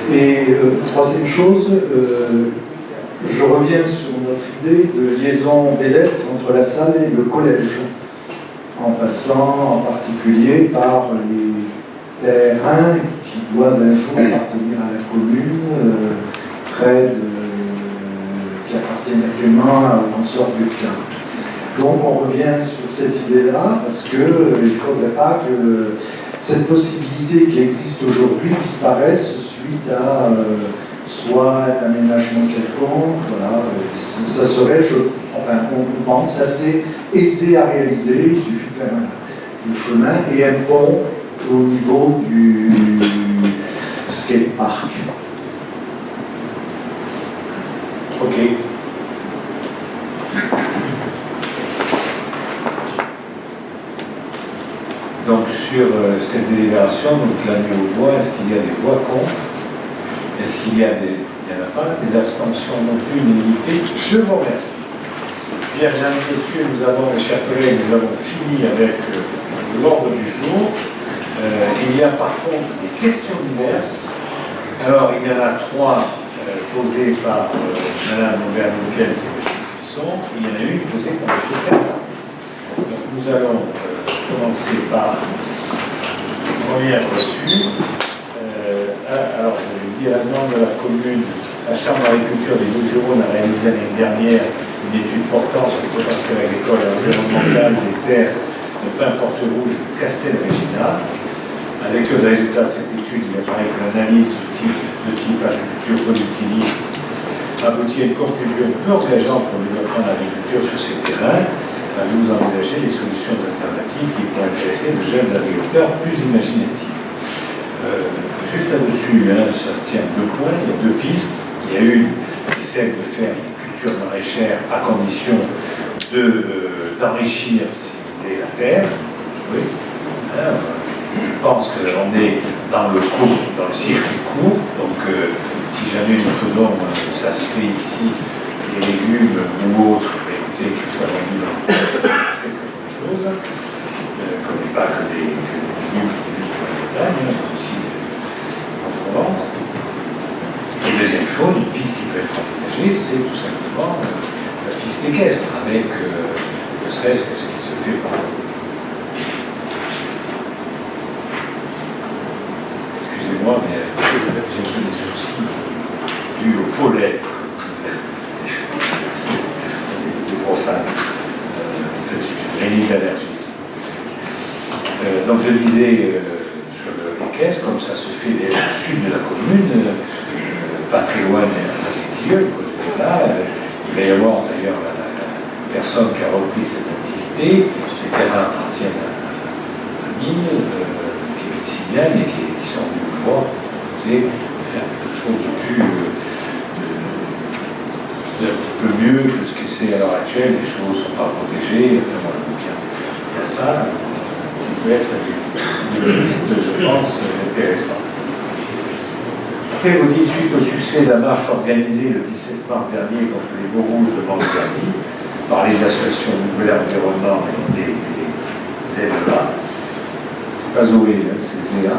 du Et troisième chose, je reviens sur notre idée de liaison pédestre entre la salle et le collège, en passant en particulier par les terrains qui doivent un jour appartenir à la commune, près de qui appartiennent actuellement au consort Burquin. Donc on revient sur cette idée-là parce qu'il ne faudrait pas que cette possibilité qui existe aujourd'hui disparaisse suite à soit un aménagement quelconque. Voilà. Ça serait, on pense, assez aisé à réaliser. Il suffit de faire un chemin et un pont au niveau du skatepark. Ok. Donc sur cette délibération, donc la mise aux voix, est-ce qu'il y a des voix contre? Est-ce qu'il y a il n'y en a pas, des abstentions non plus limitées? Je vous remercie. Bien, mesdames et messieurs, mes chers collègues, nous avons fini avec l'ordre du jour. Il y a par contre des questions diverses. Alors, il y en a 3 posée par Mme Aubert-Nickel, c'est M. Clisson, et il y en a une posée par M. Cassin. Donc nous allons commencer par la première reçue. Alors je vais dire à la demande de la commune, la Chambre d'agriculture des Bouches-du-Rhône a réalisé l'année dernière une étude portant sur le potentiel agricole et environnemental des terres de Pin-Porte-Rouge et de Castel-Régina. Avec le résultat de cette étude, il apparaît que l'analyse de type agriculture productiviste aboutit à une conclusion peu engageante pour le développement de l'agriculture sur ces terrains. Vous envisagez des solutions alternatives qui pourraient intéresser de jeunes agriculteurs plus imaginatifs. Juste là-dessus, ça tient 2 points, il y a 2 pistes. Il y a une qui essaie de faire des cultures maraîchères à condition d'enrichir, si vous voulez, la terre. Oui. Je pense qu'on est dans le circuit court, donc si jamais nous faisons, ça se fait ici, des légumes ou autres, écoutez, ne serait-ce que ce qui se fait par excusez-moi, mais j'ai un peu des soucis dus au pollen, comme disaient les profanes. En fait, c'est une rhinite allergique. Donc je disais sur les caisses, comme ça se fait au sud de la commune, pas très loin de la Cétilleux, là, il va y avoir d'ailleurs la personne qui a repris cette activité. Les terrains appartiennent à Mille, qui est médecinienne et qui sont venus nous voir pour proposer de faire quelque chose de plus, d'un petit peu mieux que ce que c'est à l'heure actuelle. Les choses ne sont pas protégées. Enfin, voilà, donc il y a ça qui peut être une liste, je pense, intéressante. Après, vous dites, suite au succès de la marche organisée le 17 mars dernier contre les baux rouges de Mantes-Garni par les associations Nouvel Environnement et des ZEA, c'est pas Zoé, hein, c'est ZEA,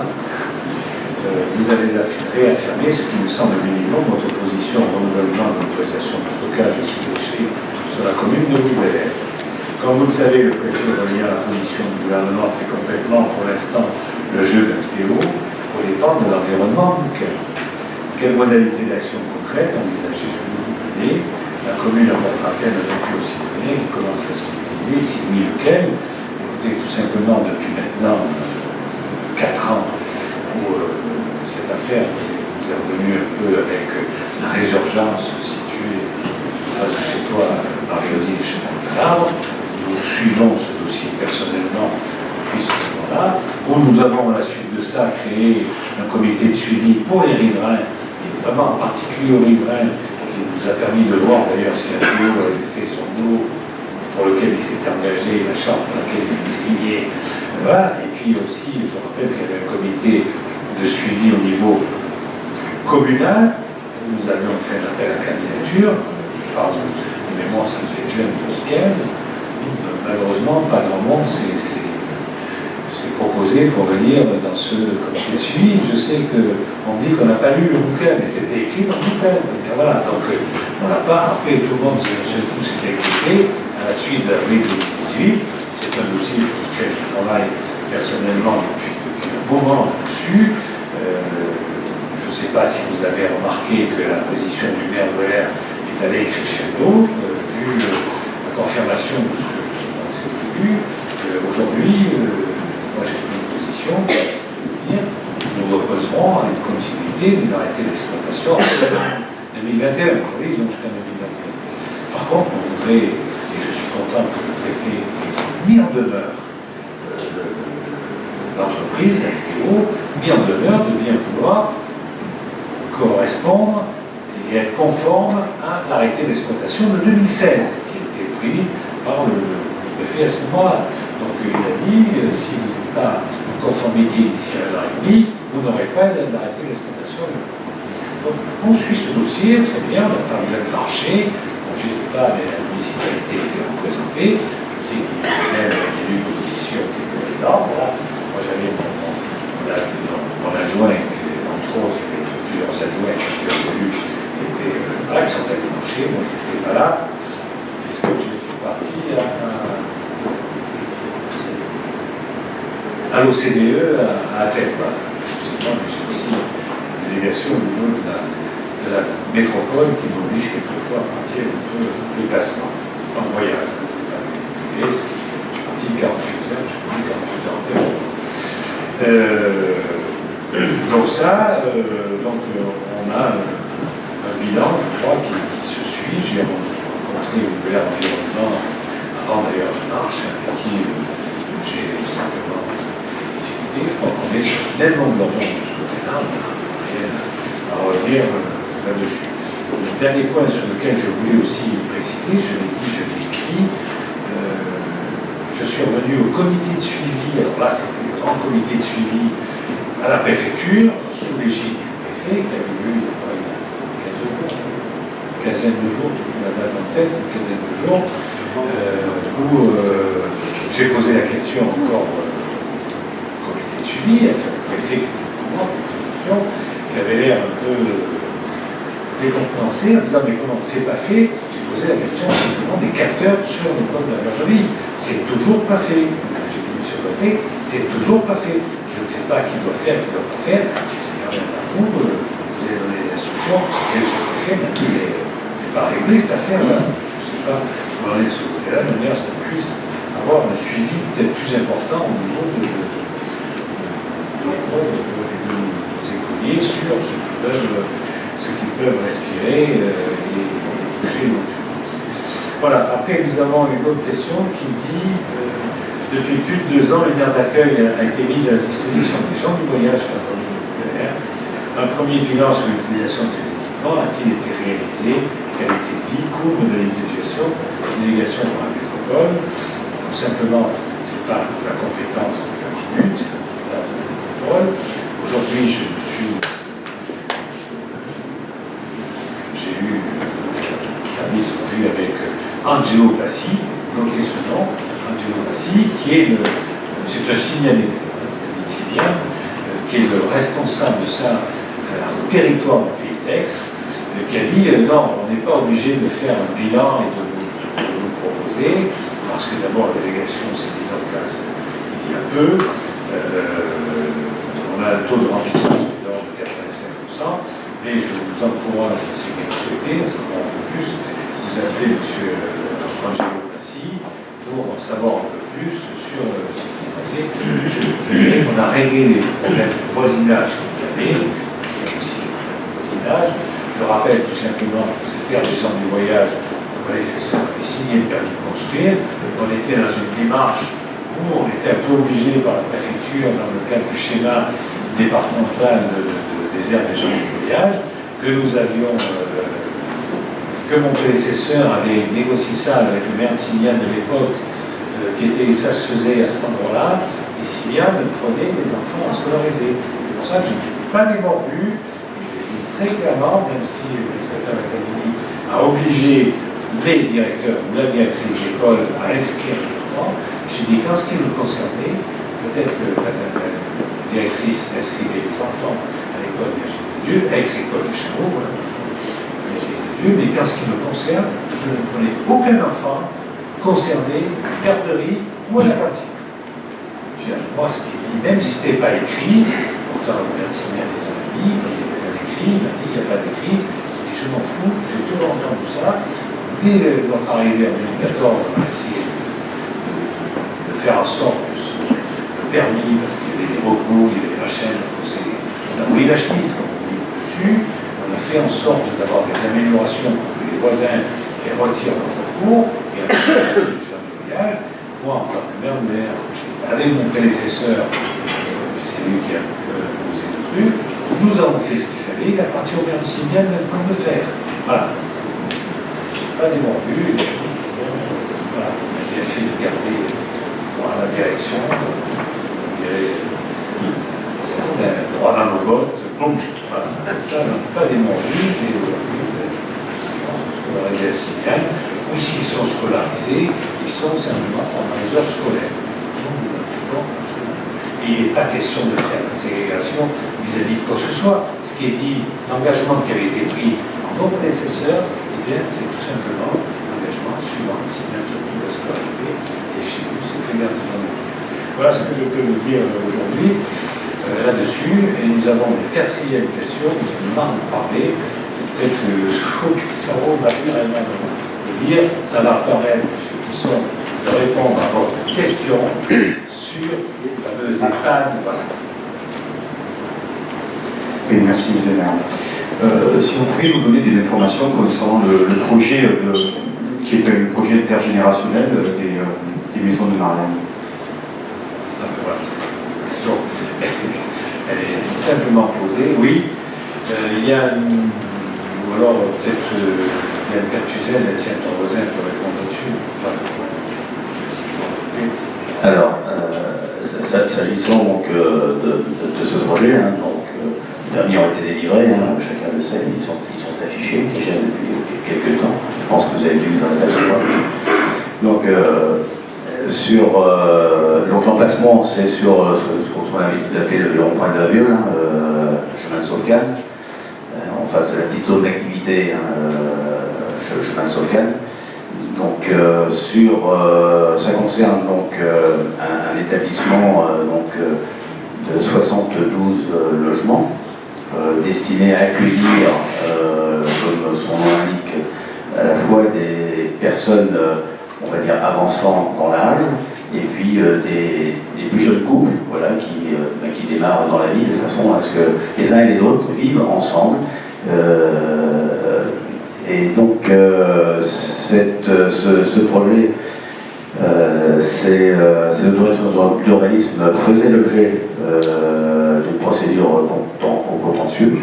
vous avez réaffirmé ce qui me semble minimum, votre opposition au renouvellement de l'autorisation de stockage de ces déchets sur la commune de Louvain. Comme vous le savez, le préfet reliant la position du gouvernement fait complètement pour l'instant le jeu d'un Théo pour dépendre de l'environnement local. Quelle modalité d'action concrète envisagez-vous de mener? La commune apportera-t-elle un appui aux citoyens qui commence à se mobiliser? Si oui, lequel? Écoutez, tout simplement, depuis maintenant 4 ans, où cette affaire nous est revenue un peu avec la résurgence située en face de chez toi, Marie-Odile, chez Montalarbre. Nous suivons ce dossier personnellement depuis ce moment-là, où nous avons à la suite de ça créé un comité de suivi pour les riverains, et vraiment en particulier aux riverains, qui nous a permis de voir d'ailleurs si un Théo avait fait son boulot pour lequel il s'était engagé, la charte pour laquelle il est signé. Voilà. Et puis aussi, je rappelle qu'il y avait un comité de suivi au niveau communal. Nous avions fait un appel à candidature. Je parle de mémoire, ça devait être jeune 2015. Malheureusement, pas grand monde s'est proposé pour venir dans ce comité de suivi. Je sais qu'on dit qu'on n'a pas lu le bouquin, mais c'était écrit dans le bouquin. Et voilà, donc on n'a pas, après tout le monde seul coup s'est inquiété à la suite d'avril 2018. C'est un dossier pour lequel je travaille personnellement depuis un moment dessus. Je ne sais pas si vous avez remarqué que la position du maire de l'air est allée crescendo, vu la confirmation de ce que je pensais au début. Aujourd'hui, moi j'ai pris une position, c'est-à-dire nous reposerons à une continuité d'une arrêté d'exploitation en 2021. Aujourd'hui, ils ont jusqu'en 2021. Par contre, on voudrait, et je suis content que le préfet ait mis en demeure l'entreprise, LTO, mis en demeure de bien vouloir correspondre et être conforme à l'arrêté d'exploitation de 2016 qui a été pris par le préfet à ce moment-là. Donc il a dit, si vous n'êtes pas en conformité d'ici à 1 an et demi, vous n'aurez pas d'arrêté d'exploitation. Donc on suit ce dossier, très bien, on n'a pas besoin de marcher. Bon, je n'étais pas, mais la municipalité était représentée. Je sais qu'il y avait même un élu d'opposition qui était présent. Voilà. Moi j'avais mon adjoint, entre autres, il y avait plusieurs adjoints, plusieurs élus qui étaient là, qui sont allés marcher. Moi je n'étais pas là, puisque je suis parti à l'OCDE à Athènes. Voilà. J'ai aussi une délégation au niveau de la métropole qui m'oblige quelquefois à partir un peu de déplacement. C'est pas un voyage, c'est pas un privé, je suis parti 48 heures, je suis parti 48 heures en Pérou. Donc ça, on a un bilan, je crois, qui se suit. J'ai rencontré le Nouvel Environnement avant d'ailleurs la marche, avec qui j'ai simplement discuté. Je crois qu'on est sur le même longueur d'onde de ce côté-là, on a rien à redire là-dessus. Le dernier point sur lequel je voulais aussi préciser, je l'ai dit, je l'ai écrit, je suis revenu au comité de suivi, alors là c'était le grand comité de suivi à la préfecture, sous l'égide du préfet, qui avait eu il y a une quinzaine de jours, j'ai la date en tête, une quinzaine de jours, où j'ai posé la question encore au comité de suivi, enfin le préfet qui était pour moi, qui avait l'air un peu décontenancé en disant mais comment c'est pas fait? J'ai posé la question, simplement des capteurs sur les pommes de la bergerie. C'est toujours pas fait. J'ai dit, monsieur le préfet, c'est toujours pas fait. Je ne sais pas qui doit faire, qui ne doit pas faire. C'est quand même à vous, vous avez donné les instructions, et monsieur le préfet m'a dit, mais c'est pas réglé cette affaire-là. Je ne sais pas où on est de ce côté-là, de manière à ce qu'on puisse avoir un suivi peut-être plus important au niveau de nos écoliers sur ceux qui peuvent respirer et toucher éventuellement. Voilà, après nous avons une autre question qui dit depuis plus de 2 ans, une aire d'accueil a été mise à la disposition des gens du voyage sur la commune populaire. Un premier bilan sur l'utilisation de cet équipement a-t-il été réalisé? Qualité de vie, coût, modalité de gestion, délégation pour la métropole? Donc simplement, ce n'est pas la compétence de la commune, c'est la compétence de la métropole. Aujourd'hui, j'ai eu un service vu avec Angelo Bassi, notez ce nom, Angelo Bassi, qui est c'est un signalé, qui est le responsable de ça au territoire du pays d'Aix, qui a dit non, on n'est pas obligé de faire un bilan et de vous proposer, parce que d'abord la délégation s'est mise en place il y a peu. On a un taux de remplissage de l'ordre de 85%, mais je vous encourage, si vous le souhaitez, ça va un peu plus, vous appelez M. Angelo Bassi pour en savoir un peu plus sur ce qui s'est passé. Je dirais qu'on a réglé les problèmes de voisinage qu'il y avait, il y a aussi des problèmes de voisinage. Je rappelle tout simplement que c'était des gens du voyage, les assesseurs avaient signé le permis de construire, on était dans une démarche où on était un peu obligé par la préfecture, dans le cadre du schéma départemental des aires des gens du voyage, que nous avions, que mon prédécesseur avait négocié ça avec le maire de Simiane de l'époque, ça se faisait à cet endroit-là, et Simiane prenait les enfants à scolariser. C'est pour ça que je n'ai pas démordu, et je l'ai dit très clairement, même si l'inspecteur de l'académie a obligé les directeurs ou la directrice d'école à inscrire les enfants. J'ai dit qu'en ce qui me concernait, peut-être que la directrice inscrivait les enfants à l'école Virginie de Dieu, ex-école de Cherbourg, Virginie de Dieu, mais qu'en ce qui me concerne, je ne prenais aucun enfant concerné, garderie ou à la cantine. Moi, ce qui est dit, même si ce n'était pas écrit, pourtant le médecin m'a dit, il n'y a pas d'écrit, il m'a dit, il n'y a pas d'écrit, j'ai dit, je m'en fous, j'ai toujours entendu ça. Dès notre arrivée en 2014, on a essayé de faire en sorte que le permis, parce qu'il y avait des recours, il y avait des machins, on a pris la chemise, comme on dit dessus, on a fait en sorte d'avoir des améliorations pour que les voisins les retirent leur recours, et on a fait les gens du voyage. Moi, en tant que maire, avec mon prédécesseur, c'est lui qui a posé le truc, nous avons fait ce qu'il fallait, il a parti au maire de Simiane maintenant de faire. Voilà. Pas des mordus, voilà. On a bien fait de garder la direction, on dirait certains droits dans nos bottes, bon, voilà. Ça, on n'a pas des mordus, mais aujourd'hui, scolarisés à Simiane, ou s'ils sont scolarisés, ils sont simplement pendant les heures scolaires. Et il n'est pas question de faire la ségrégation vis-à-vis de quoi que ce soit. Ce qui est dit, l'engagement qui avait été pris par nos prédécesseurs, eh bien, c'est tout simplement l'engagement suivant, c'est bien sûr de la scolarité, et chez nous, c'est fait garder dans le vie. Voilà ce que je peux vous dire aujourd'hui là-dessus, et nous avons une 4e question, nous avons marre de parler, peut-être que ça va vraiment de dire, ça va permettre, M. Clisson, de répondre à votre question sur les fameuses EHPAD. Voilà. Oui, merci, M. le maire. Si vous pouvez nous donner des informations concernant le projet qui est un projet intergénérationnel des maisons de Marianne. Voilà, la question, elle est simplement posée. Oui, il y a ou alors peut-être il y a une Cartuzel, tiens, ton voisin peut répondre là-dessus. Voilà. Alors, s'agissant donc de ce projet, hein, donc, les permis ont été délivrés, hein, chacun le sait, ils sont affichés déjà depuis quelques temps. Je pense que vous avez dû vous en apercevoir. Donc, donc l'emplacement, c'est sur ce qu'on a l'habitude d'appeler le rond-point de la Viole, hein, chemin de Sauvegarde, en face de la petite zone d'activité, chemin de Sauvegarde. Donc, ça concerne donc un établissement de 72 logements destinés à accueillir, comme son nom l'indique, à la fois des personnes, on va dire, avançant dans l'âge, et puis des plus jeunes couples, voilà, qui démarrent dans la vie de façon à ce que les uns et les autres vivent ensemble. Et donc, ce projet, ces autorisations d'urbanisme faisaient l'objet d'une procédure au contentieux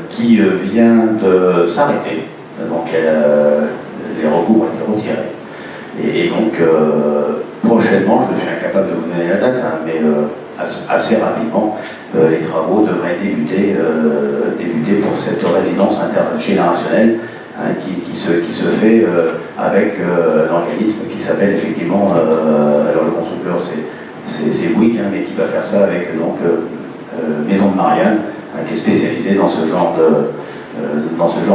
qui vient de s'arrêter. Donc, les recours ont été retirés. Et donc, prochainement, je suis incapable de vous donner la date, hein, mais assez rapidement, les travaux devraient débuter pour cette résidence intergénérationnelle, hein, qui se fait avec l'organisme qui s'appelle effectivement, alors le constructeur c'est Bouygues, hein, mais qui va faire ça avec donc Maison de Marianne, hein, qui est spécialisée dans ce genre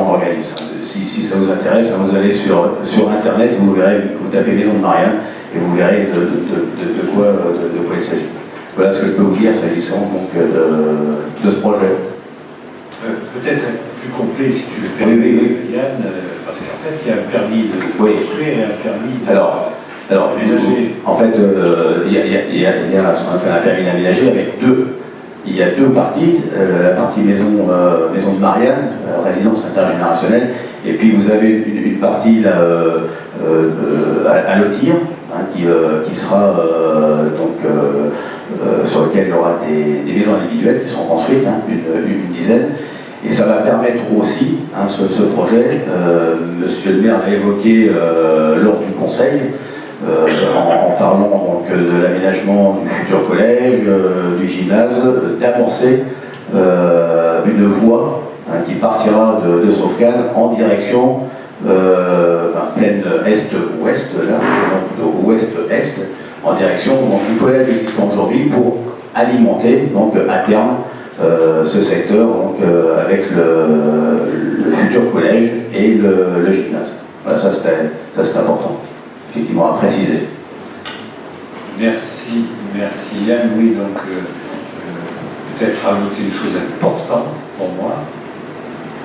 d'organisme. Si ça vous intéresse, vous allez sur internet, vous verrez, vous tapez Maison de Marianne et vous verrez de quoi il s'agit. Voilà ce que je peux vous dire s'agissant donc de ce projet. Peut-être plus complet si tu le permets, oui. Yann, parce qu'en fait il y a un permis de construire et un permis de... Alors, en fait, il y a ce qu'on appelle un permis d'aménager avec il y a deux parties. La partie maison de Marianne, résidence intergénérationnelle, et puis vous avez une partie là, à lotir, hein, qui sera sur lequel il y aura des maisons individuelles qui seront construites, hein, une dizaine. Et ça va permettre aussi, hein, ce projet, Monsieur le maire l'a évoqué lors du conseil, en parlant donc de l'aménagement du futur collège, du gymnase, d'amorcer une voie, hein, qui partira de Sauvecannes en direction pleine est-ouest, là, donc plutôt ouest-est, en direction donc, du collège existant aujourd'hui pour alimenter donc, à terme ce secteur donc, avec le futur collège et le gymnase. Voilà, ça c'est important, effectivement, à préciser. Merci Yann. Oui, donc peut-être rajouter une chose importante pour moi,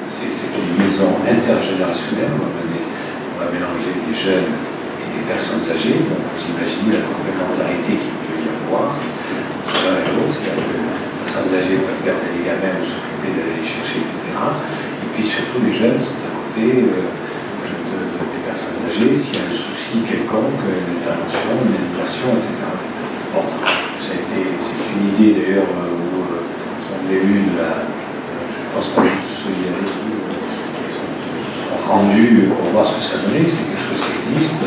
c'est une maison intergénérationnelle. On va mélanger des jeunes et des personnes âgées, donc vous imaginez la complémentarité qu'il peut y avoir entre l'un et l'autre. Les personnes âgées peuvent garder les gamins ou s'occuper d'aller les chercher, etc. Et puis surtout les jeunes sont à côté des personnes âgées s'il y a un souci quelconque, une intervention, une animation, etc. Bon, c'est une idée d'ailleurs où son élu de je pense qu'on se y aller, ils sont rendus pour voir ce que ça donnait. C'est quelque chose qui existe,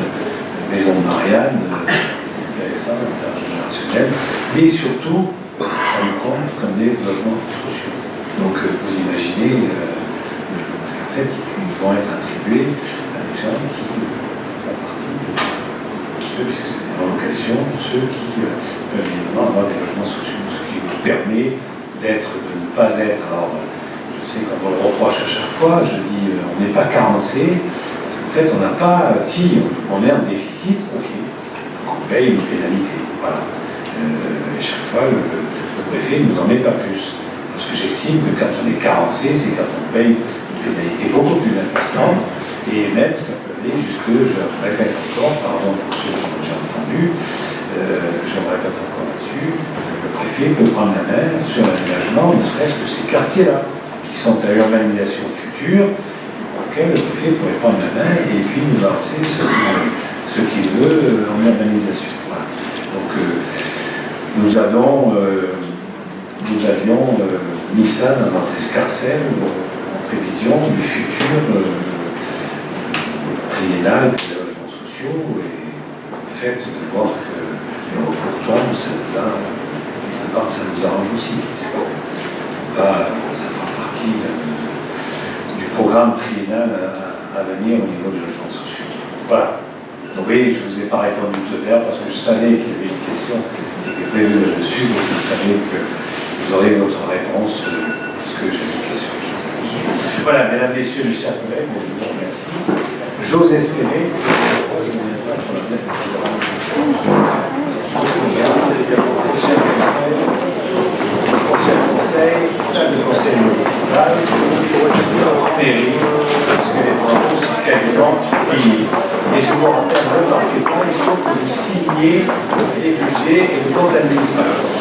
Maison de Marianne, intéressant, intergénérationnel, et surtout, ça nous compte comme des logements sociaux. Donc vous imaginez, parce qu'en fait, ils vont être attribués à des gens qui font partie de ceux, puisque c'est des relocations, ceux qui peuvent évidemment avoir des logements sociaux, ce qui nous permet de ne pas être, alors je sais qu'on me le reproche à chaque fois, je dis on n'est pas carencé, parce qu'en fait on n'a pas, si on est en déficit, ok, donc on paye une pénalité, voilà. Et chaque fois le préfet ne nous en met pas plus, parce que j'estime que quand on est carencé, c'est quand on paye une pénalité beaucoup plus importante, et même ça peut aller jusque, je répète encore, pardon pour ceux qui ont déjà entendu, je me répète encore là-dessus, le préfet peut prendre la main sur l'aménagement, ne serait-ce que ces quartiers-là, qui sont à urbanisation future, et pour lesquels le préfet pourrait prendre la main et puis nous lancer ce qu'il veut en urbanisation. Voilà. Donc nous avions mis ça dans notre escarcelle en prévision du futur triennal des logements sociaux, et le fait de voir que les recours tombent, ça nous arrange aussi. Ça fera partie du programme triennal à venir au niveau des logements sociaux. Voilà. Donc oui, je ne vous ai pas répondu tout à l'heure parce que je savais qu'il y avait une question qui était prévue là-dessus, donc je savais que vous aurez votre réponse parce que j'ai une question. Voilà, mesdames, messieurs, mes chers collègues, je vous remercie. J'ose espérer que prochain conseil, salle de conseil municipal, mairie, parce que les travaux sont quasiment finis. Et je vous rappelle, ne partez pas, il faut que vous signiez les budgets et le compte administratif.